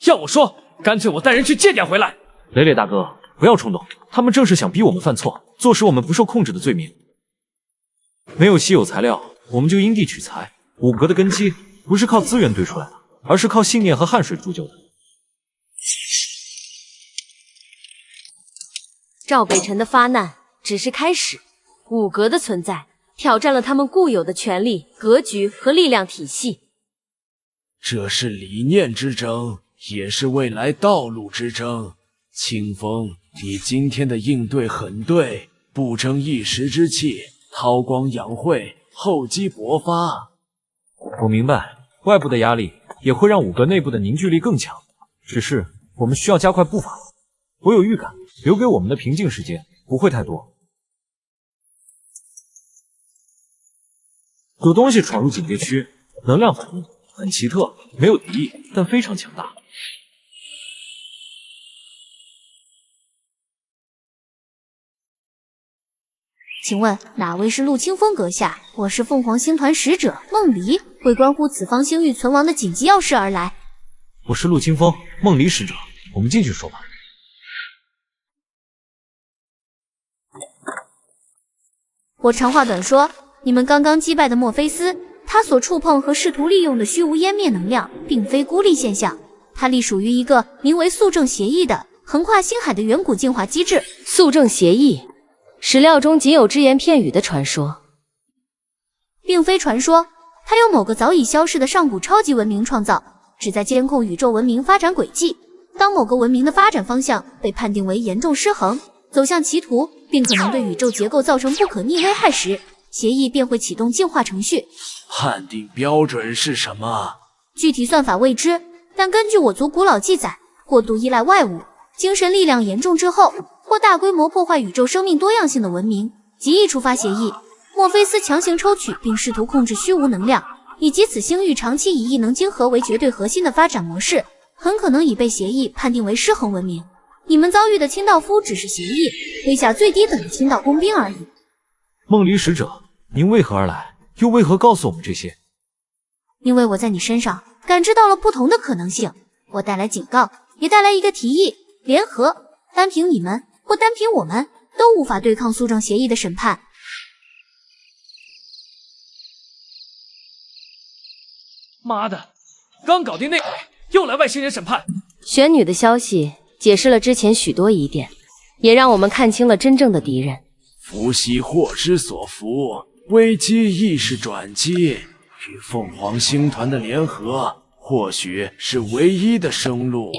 要我说，干脆我带人去借点回来。磊磊大哥，不要冲动，他们正是想逼我们犯错，坐实我们不受控制的罪名。没有稀有材料，我们就因地取材。五阁的根基不是靠资源堆出来的，而是靠信念和汗水铸就的。赵北辰的发难只是开始，五阁的存在挑战了他们固有的权力、格局和力量体系。这是理念之争，也是未来道路之争。清风，你今天的应对很对，不争一时之气，韬光养晦，厚积薄发。我明白，外部的压力也会让五阁内部的凝聚力更强，只是我们需要加快步伐。我有预感，留给我们的平静时间不会太多。有东西闯入警戒区，能量反应很奇特，没有敌意，但非常强大。请问哪位是陆清风阁下？我是凤凰星团使者梦离，为关乎此方星域存亡的紧急要事而来。我是陆清风，梦离使者，我们进去说吧。我长话短说，你们刚刚击败的墨菲斯，他所触碰和试图利用的虚无湮灭能量，并非孤立现象，它隶属于一个名为宿正协议的横跨星海的远古进化机制。宿正协议，史料中仅有只言片语的传说，并非传说，它由某个早已消逝的上古超级文明创造，旨在监控宇宙文明发展轨迹。当某个文明的发展方向被判定为严重失衡，走向歧途，并可能对宇宙结构造成不可逆危害时，协议便会启动进化程序。判定标准是什么？具体算法未知，但根据我族古老记载，过度依赖外物，精神力量严重滞后，或大规模破坏宇宙生命多样性的文明，极易触发协议。墨菲斯强行抽取并试图控制虚无能量，以及此星域长期以异能晶核为绝对核心的发展模式，很可能已被协议判定为失衡文明。你们遭遇的清道夫只是协议麾下最低等的清道工兵而已。梦离使者，您为何而来？又为何告诉我们这些？因为我在你身上感知到了不同的可能性，我带来警告，也带来一个提议：联合，单凭你们或单凭我们都无法对抗宿正协议的审判。妈的，刚搞定内鬼，又来外星人审判。玄女的消息解释了之前许多疑点，也让我们看清了真正的敌人。伏羲祸之所伏，危机亦是转机。与凤凰星团的联合，或许是唯一的生路。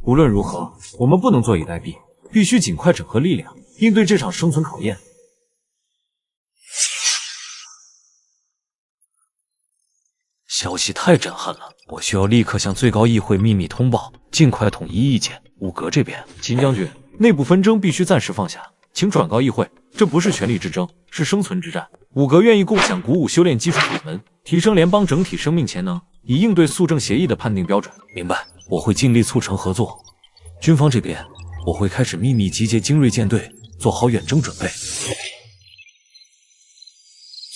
无论如何，我们不能坐以待毙，必须尽快整合力量，应对这场生存考验。消息太震撼了，我需要立刻向最高议会秘密通报，尽快统一意见。五阁这边，秦将军，内部纷争必须暂时放下，请转告议会，这不是权力之争，是生存之战。五阁愿意共享古武修炼基础法门，提升联邦整体生命潜能，以应对宿正协议的判定标准。明白，我会尽力促成合作。军方这边，我会开始秘密集结精锐舰队，做好远征准备。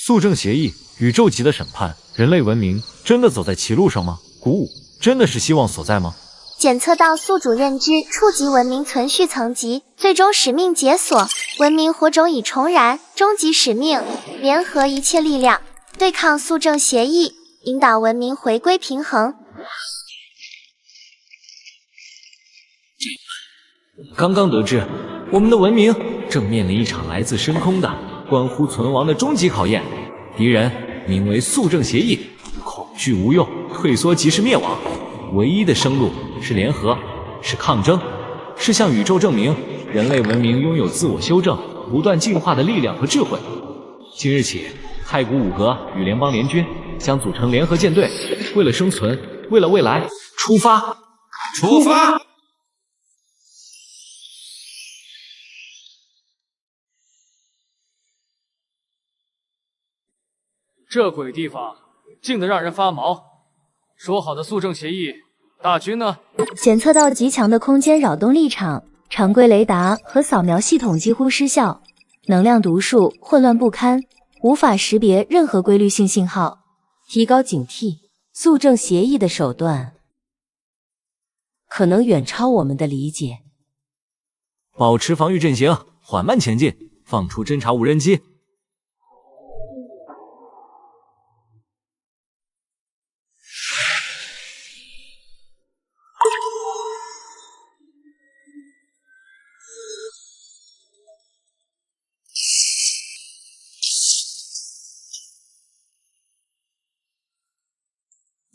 宿正协议，宇宙级的审判，人类文明真的走在歧路上吗？古武真的是希望所在吗？检测到宿主认知初级文明存续层级，最终使命解锁，文明火种已重燃，终极使命，联合一切力量，对抗宿正协议，引导文明回归平衡。刚刚得知，我们的文明正面临一场来自深空的、关乎存亡的终极考验。敌人名为肃正协议。恐惧无用，退缩即是灭亡。唯一的生路是联合，是抗争，是向宇宙证明人类文明拥有自我修正、不断进化的力量和智慧。今日起，太古五阁与联邦联军将组成联合舰队，为了生存，为了未来，出发！出发！这鬼地方静得让人发毛。说好的肃正协议，大军呢？检测到极强的空间扰动力场，常规雷达和扫描系统几乎失效，能量读数混乱不堪，无法识别任何规律性信号。提高警惕，肃正协议的手段可能远超我们的理解。保持防御阵型，缓慢前进，放出侦察无人机。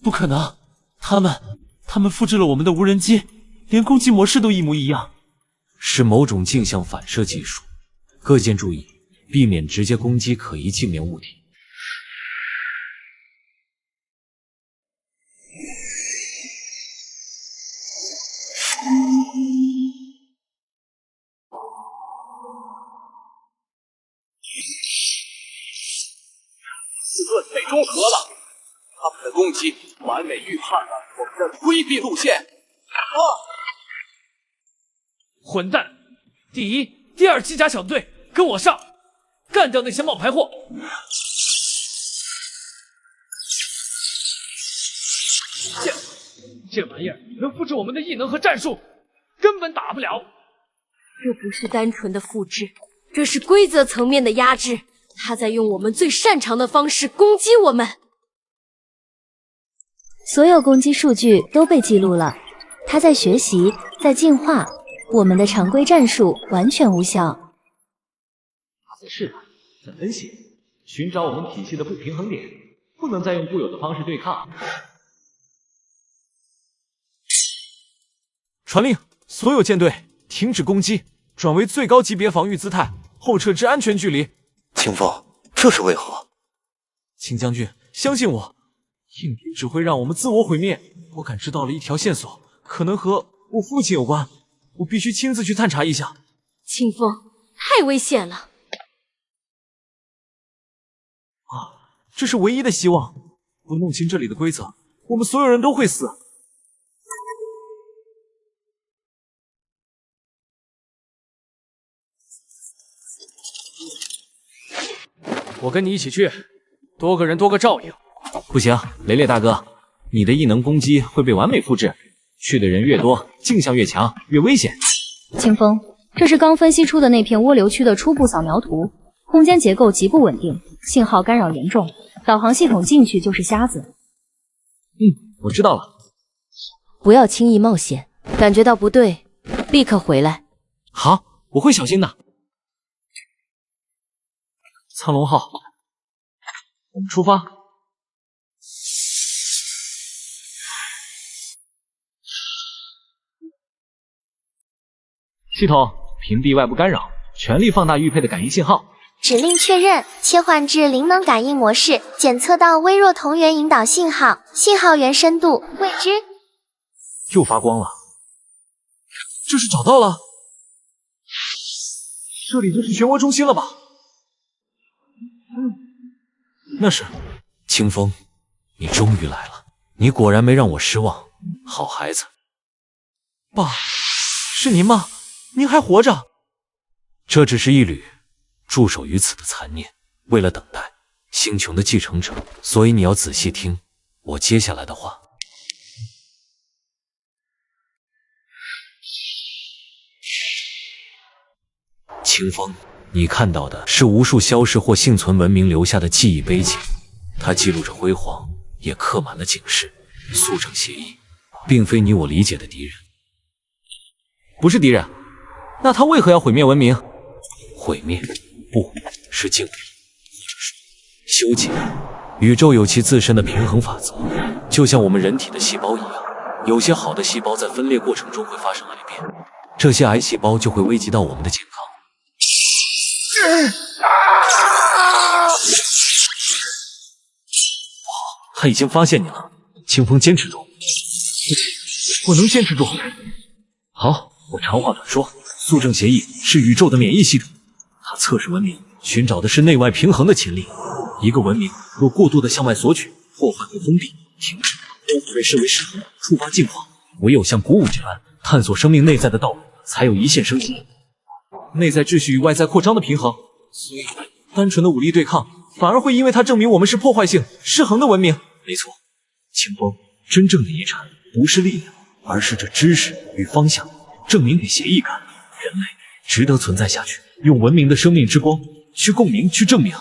不可能，他们复制了我们的无人机，连攻击模式都一模一样。是某种镜像反射技术。各舰注意，避免直接攻击可疑镜面物体。4个被中和了，他们的攻击完美预判了我们的规避路线。混蛋！第一、第二机甲小队跟我上，干掉那些冒牌货！这玩意儿能复制我们的异能和战术，根本打不了。这不是单纯的复制，这是规则层面的压制。他在用我们最擅长的方式攻击我们。所有攻击数据都被记录了，他在学习，在进化。我们的常规战术完全无效。是，在分析，寻找我们体系的不平衡点，不能再用固有的方式对抗。传令，所有舰队停止攻击，转为最高级别防御姿态，后撤至安全距离。清风，这是为何？秦将军，相信我，硬币只会让我们自我毁灭。我感知到了一条线索，可能和我父亲有关。我必须亲自去探查一下。清风，太危险了！这是唯一的希望。不弄清这里的规则，我们所有人都会死。我跟你一起去，多个人多个照应。不行，雷雷大哥，你的异能攻击会被完美复制。去的人越多，镜像越强，越危险。清风，这是刚分析出的那片涡流区的初步扫描图，空间结构极不稳定，信号干扰严重，导航系统进去就是瞎子。我知道了。不要轻易冒险，感觉到不对，立刻回来。好，我会小心的。苍龙号，我们出发。系统屏蔽外部干扰，全力放大预配的感应信号。指令确认，切换至灵能感应模式，检测到微弱同源引导信号，信号源深度未知。又发光了，这是找到了。这里就是漩涡中心了吧？那是。清风，你终于来了，你果然没让我失望，好孩子。爸，是您吗？您还活着？这只是一缕驻守于此的残念。为了等待星穹的继承者，所以你要仔细听我接下来的话。清风，你看到的是无数消失或幸存文明留下的记忆碑记，它记录着辉煌，也刻满了警示。肃正协议并非你我理解的敌人。不是敌人，那他为何要毁灭文明？毁灭不是敬畏，或者说修建。宇宙有其自身的平衡法则，就像我们人体的细胞一样，有些好的细胞在分裂过程中会发生癌变，这些癌细胞就会危及到我们的健康。他已经发现你了，清风，坚持住！我能坚持住。好，我长话短说，速正协议是宇宙的免疫系统，它测试文明，寻找的是内外平衡的潜力。一个文明若过度的向外索取，破坏或封闭、停止，都会被视为失衡，触发进化。唯有像鼓舞这般探索生命内在的道路，才有一线生机。内在秩序与外在扩张的平衡，所以单纯的武力对抗，反而会因为它证明我们是破坏性、失衡的文明。没错，清风，真正的遗产不是力量，而是这知识与方向，证明给协议看，人类值得存在下去，用文明的生命之光去共鸣，去证明。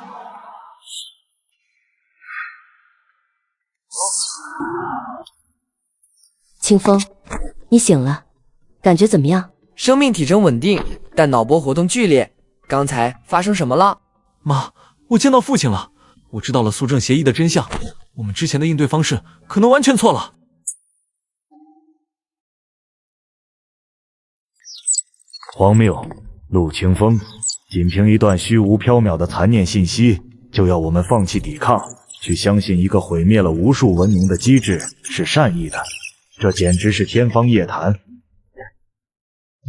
清风，你醒了，感觉怎么样？生命体征稳定，但脑波活动剧烈。刚才发生什么了？妈，我见到父亲了，我知道了速正协议的真相，我们之前的应对方式可能完全错了。荒谬！陆清风，仅凭一段虚无缥缈的残念信息，就要我们放弃抵抗，去相信一个毁灭了无数文明的机制是善意的，这简直是天方夜谭。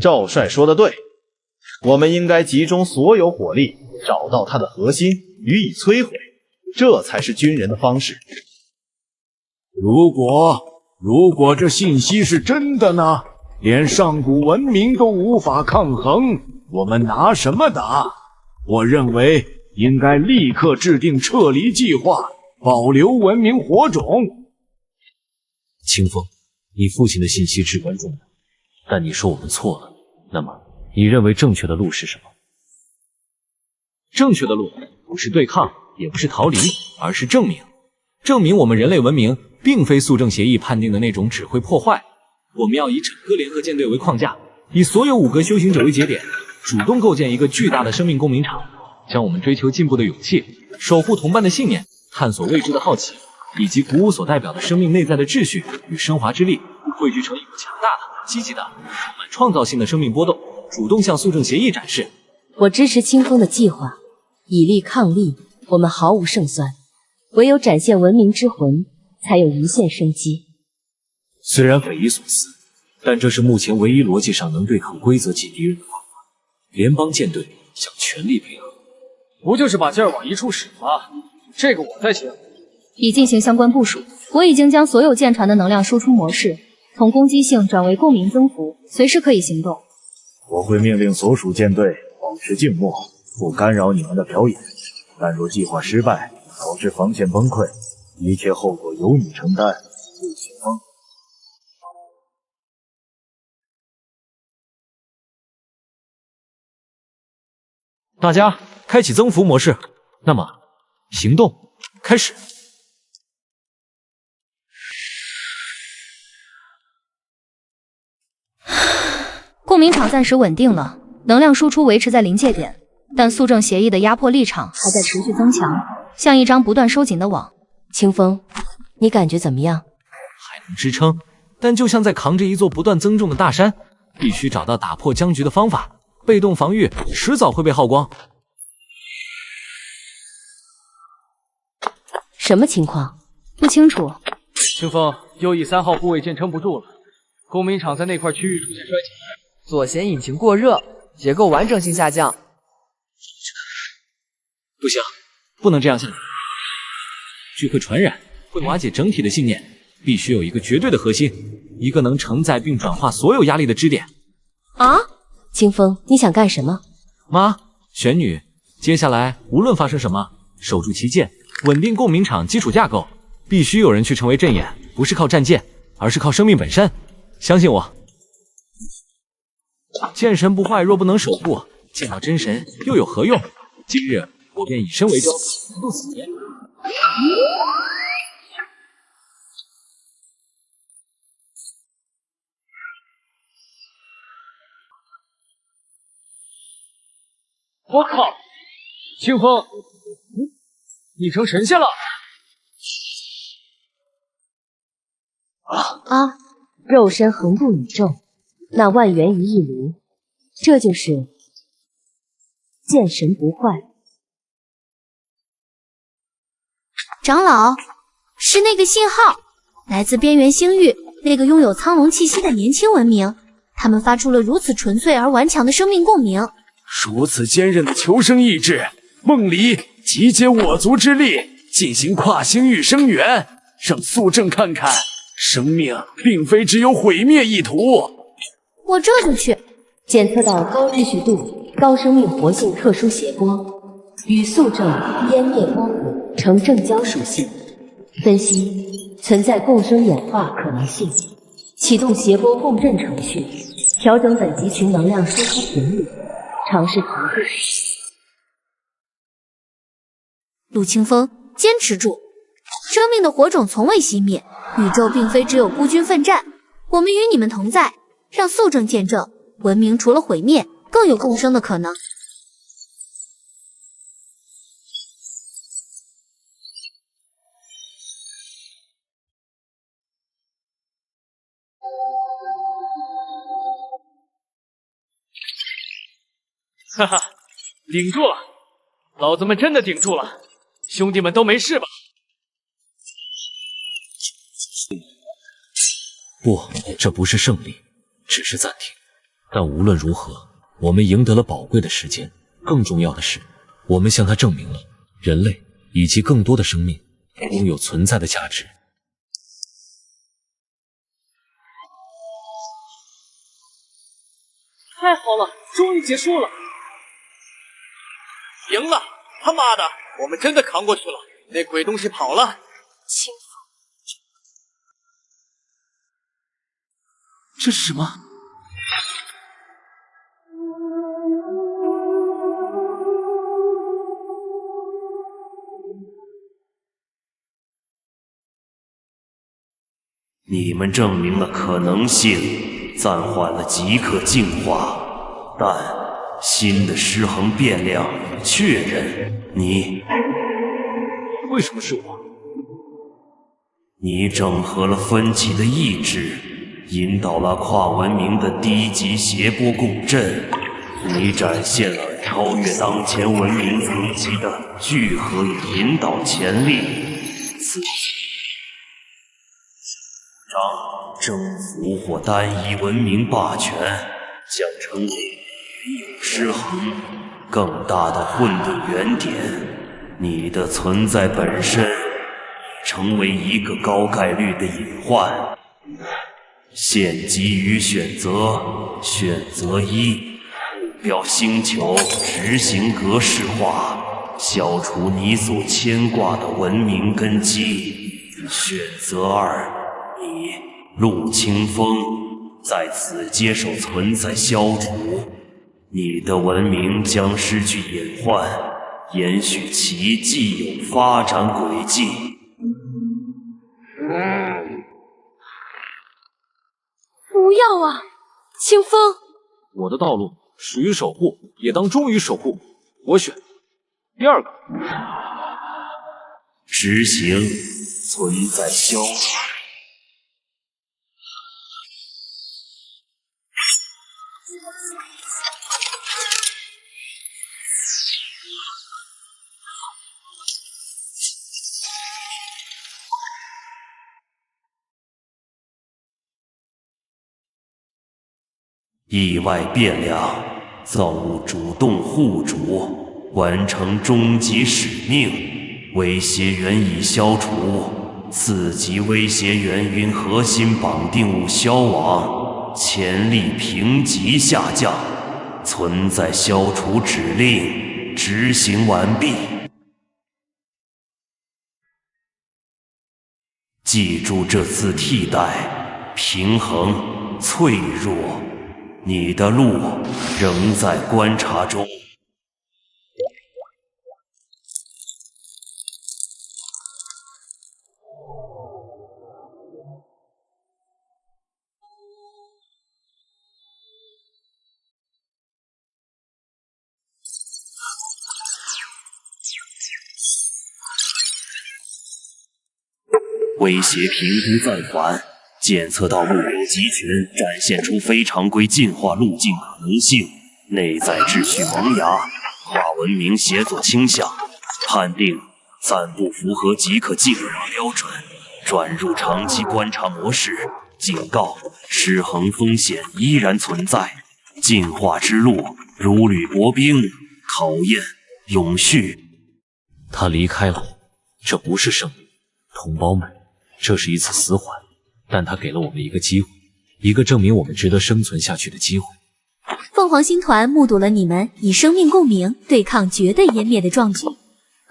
赵帅说的对，我们应该集中所有火力，找到它的核心，予以摧毁，这才是军人的方式。如果这信息是真的呢？连上古文明都无法抗衡，我们拿什么打？我认为应该立刻制定撤离计划，保留文明火种。清风，你父亲的信息至关重要，但你说我们错了，那么你认为正确的路是什么？正确的路不是对抗，也不是逃离，而是证明。证明我们人类文明并非速正协议判定的那种只会破坏。我们要以整个联合舰队为框架，以所有5个修行者为节点，主动构建一个巨大的生命共鸣场，将我们追求进步的勇气、守护同伴的信念、探索未知的好奇，以及鼓舞所代表的生命内在的秩序与升华之力，汇聚成一股强大的、积极的、充满创造性的生命波动，主动向速正协议展示。我支持清风的计划，以力抗力，我们毫无胜算，唯有展现文明之魂，才有一线生机。虽然匪夷所思，但这是目前唯一逻辑上能对抗规则及敌人的方法。联邦舰队想全力配合，不就是把劲儿往一处使吗？这个我在行。已进行相关部署，我已经将所有舰船的能量输出模式从攻击性转为共鸣增幅，随时可以行动。我会命令所属舰队保持静默，不干扰你们的表演。但若计划失败，导致防线崩溃，一切后果由你承担。陆清风。大家开启增幅模式，那么行动开始。共鸣场暂时稳定了，能量输出维持在临界点，但速正协议的压迫力场还在持续增强，像一张不断收紧的网。清风，你感觉怎么样？还能支撑，但就像在扛着一座不断增重的大山，必须找到打破僵局的方法。被动防御迟早会被耗光。什么情况？不清楚。清风，右翼3号护卫舰撑不住了，公民场在那块区域出现衰减，左舷引擎过热，结构完整性下降。不行，不能这样下去，聚会传染，会瓦解整体的信念。必须有一个绝对的核心，一个能承载并转化所有压力的支点。啊？清风，你想干什么？妈，玄女，接下来无论发生什么，守住旗舰，稳定共鸣场基础架构，必须有人去成为阵眼，不是靠战舰，而是靠生命本身。相信我。剑神不坏，若不能守护，见到真神又有何用？今日我便以身为舟，渡此劫。我靠！清风，你成神仙了！啊！肉身横渡宇宙，那万元一一炉，这就是见神不坏。长老，是那个信号，来自边缘星域那个拥有苍龙气息的年轻文明，他们发出了如此纯粹而顽强的生命共鸣。如此坚韧的求生意志，梦离集结我族之力，进行跨星域生源，让素正看看，生命并非只有毁灭意图。我这就去。检测到高秩序度、高生命活性特殊谐波，与素正湮灭光谱呈正交属性，分析存在共生演化可能性，启动谐波共振程序，调整本集群能量输出频率，尝试同步。陆清风，坚持住！生命的火种从未熄灭，宇宙并非只有孤军奋战，我们与你们同在，让素正见证，文明除了毁灭，更有共生的可能。哈哈，顶住了！老子们真的顶住了，兄弟们都没事吧？不，这不是胜利，只是暂停。但无论如何，我们赢得了宝贵的时间。更重要的是，我们向他证明了人类以及更多的生命拥有存在的价值。太好了，终于结束了！赢了！他妈的，我们真的扛过去了！那鬼东西跑了。清风，这是什么？你们证明了可能性，暂缓了即刻进化，但新的失衡变量确认你。为什么是我？你整合了分歧的意志，引导了跨文明的低级谐波共振，你展现了超越当前文明层级的聚合与引导潜力。此章征服或单一文明霸权将成为原有失衡更大的混沌原点，你的存在本身成为一个高概率的隐患。现给予选择，选择一，目标星球执行格式化，消除你所牵挂的文明根基。选择二，你陆清风在此接受存在消除，你的文明将失去隐患，延续其既有发展轨迹。不要啊，清风！我的道路属于守护，也当忠于守护。我选第二个。执行存在消除。意外变量，造物主动护主，完成终极使命，威胁源已消除，次级威胁源云核心绑定物消亡，潜力评级下降，存在消除指令执行完毕。记住这次替代，平衡脆弱。你的路仍在观察中。威胁评估暂缓，检测到路由集群，展现出非常规进化路径可能性，内在秩序萌芽，跨文明协作倾向，判定暂不符合即可进化标准，转入长期观察模式。警告：失衡风险依然存在，进化之路如履薄冰，考验永续。他离开了，这不是胜利，同胞们，这是一次死缓，但他给了我们一个机会，一个证明我们值得生存下去的机会。凤凰星团目睹了你们以生命共鸣对抗绝对湮灭的壮举，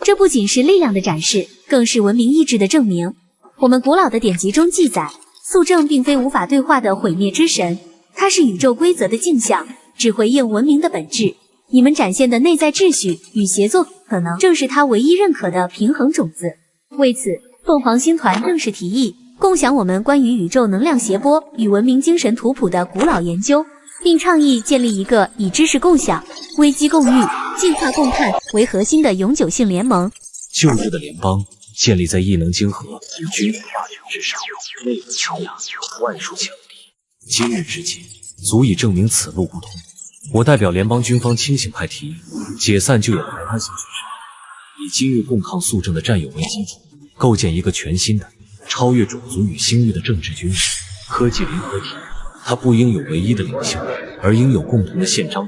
这不仅是力量的展示，更是文明意志的证明。我们古老的典籍中记载，宿正并非无法对话的毁灭之神，它是宇宙规则的镜像，只回应文明的本质。你们展现的内在秩序与协作，可能正是他唯一认可的平衡种子。为此，凤凰星团正式提议共享我们关于宇宙能量谐波与文明精神图谱的古老研究，并倡议建立一个以知识共享、危机共遇、进化共探为核心的永久性联盟。旧日的联邦建立在异能晶核与军事霸权之上，内部强大，万数强敌。今日之计足以证明此路不通。我代表联邦军方亲信派提议，解散旧有排他性组织，以今日共抗宿政的战友为基础，构建一个全新的、超越种族与星域的政治军事科技联合体。它不应有唯一的领袖，而应有共同的宪章。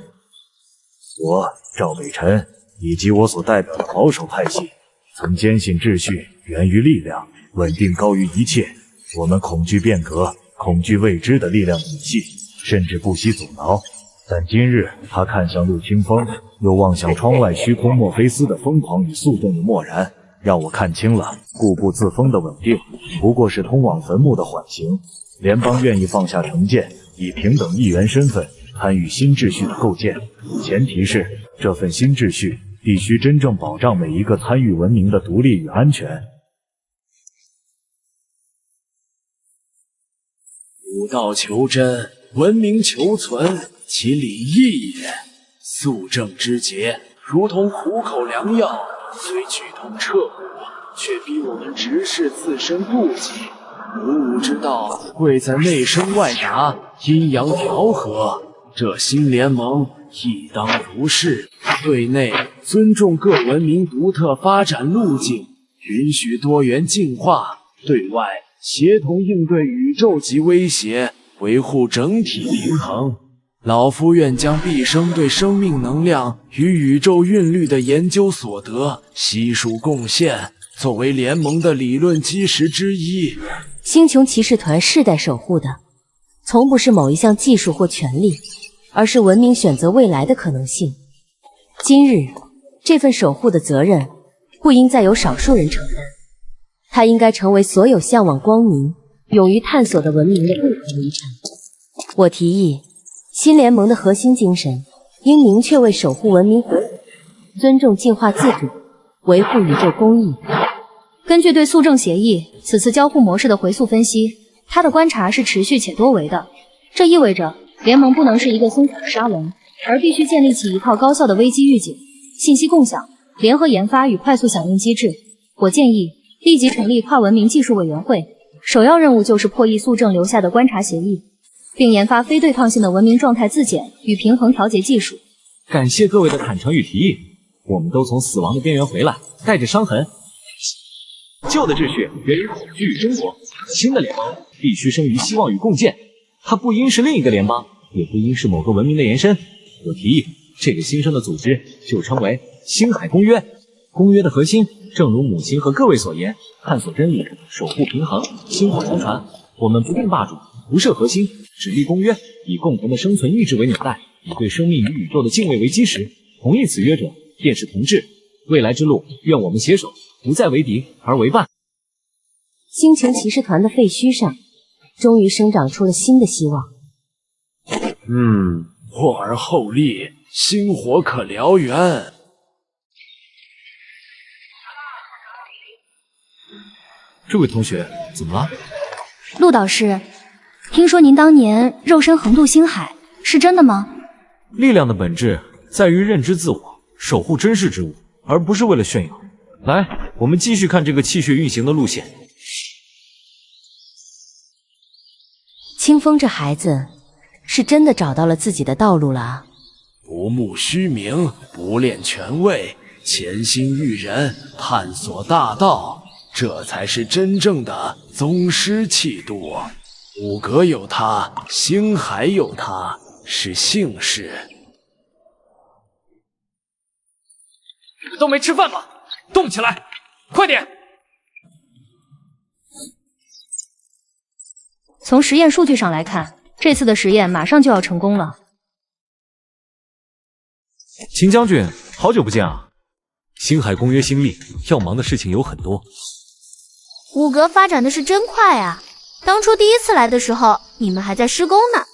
我赵北辰以及我所代表的保守派系，曾坚信秩序源于力量，稳定高于一切。我们恐惧变革，恐惧未知的力量体系，甚至不惜阻挠。但今日他看向陆清风，又望向窗外虚空墨菲斯的疯狂与宿正的漠然，让我看清了固步自封的稳定不过是通往坟墓的缓刑。联邦愿意放下成见，以平等议员身份参与新秩序的构建，前提是这份新秩序必须真正保障每一个参与文明的独立与安全。武道求真，文明求存，其理义也。宿正之劫，如同虎口良药，虽剧痛彻骨，却逼我们直视自身顾忌。古武之道，贵在内生外达，阴阳调和。这新联盟亦当如是，对内尊重各文明独特发展路径，允许多元进化；对外协同应对宇宙级威胁，维护整体平衡。老夫愿将毕生对生命能量与宇宙韵律的研究所得悉数贡献，作为联盟的理论基石之一。星穹骑士团世代守护的，从不是某一项技术或权利，而是文明选择未来的可能性。今日，这份守护的责任不应再由少数人承担，它应该成为所有向往光明、勇于探索的文明的共同遗产。我提议，新联盟的核心精神应明确为守护文明、尊重进化自主、维护宇宙公义。根据对宿正协议此次交互模式的回溯分析，他的观察是持续且多维的。这意味着联盟不能是一个松散的沙龙，而必须建立起一套高效的危机预警、信息共享、联合研发与快速响应机制。我建议立即成立跨文明技术委员会，首要任务就是破译宿正留下的观察协议，并研发非对抗性的文明状态自检与平衡调节技术。感谢各位的坦诚与提议，我们都从死亡的边缘回来，带着伤痕。旧的秩序源于恐惧与争夺，新的联盟必须生于希望与共建。它不应是另一个联邦，也不应是某个文明的延伸。我提议，这个新生的组织就称为星海公约。公约的核心，正如母亲和各位所言，探索真理，守护平衡，薪火相传。我们不定霸主，不设核心，只立公约，以共同的生存意志为纽带，以对生命与宇宙的敬畏为基石。同意此约者，便是同志。未来之路，愿我们携手，不再为敌，而为伴。星穹骑士团的废墟上，终于生长出了新的希望。霍而后立，星火可燎原。这位同学怎么了？陆导师，听说您当年肉身横渡星海，是真的吗？力量的本质在于认知自我，守护真实之物，而不是为了炫耀。来，我们继续看这个气血运行的路线。清风这孩子是真的找到了自己的道路了啊！不慕虚名，不恋权位，潜心育人，探索大道，这才是真正的宗师气度。五阁有他，星海有他，是幸事。都没吃饭吗？动起来，快点！从实验数据上来看，这次的实验马上就要成功了。秦将军，好久不见啊！星海公约新立，要忙的事情有很多。五阁发展的是真快啊！当初第一次来的时候，你们还在施工呢。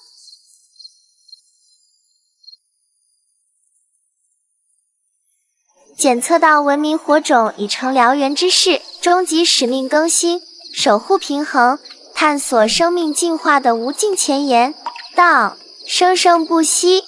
检测到文明火种已成燎原之势，终极使命更新，守护平衡，探索生命进化的无尽前沿，道生生不息。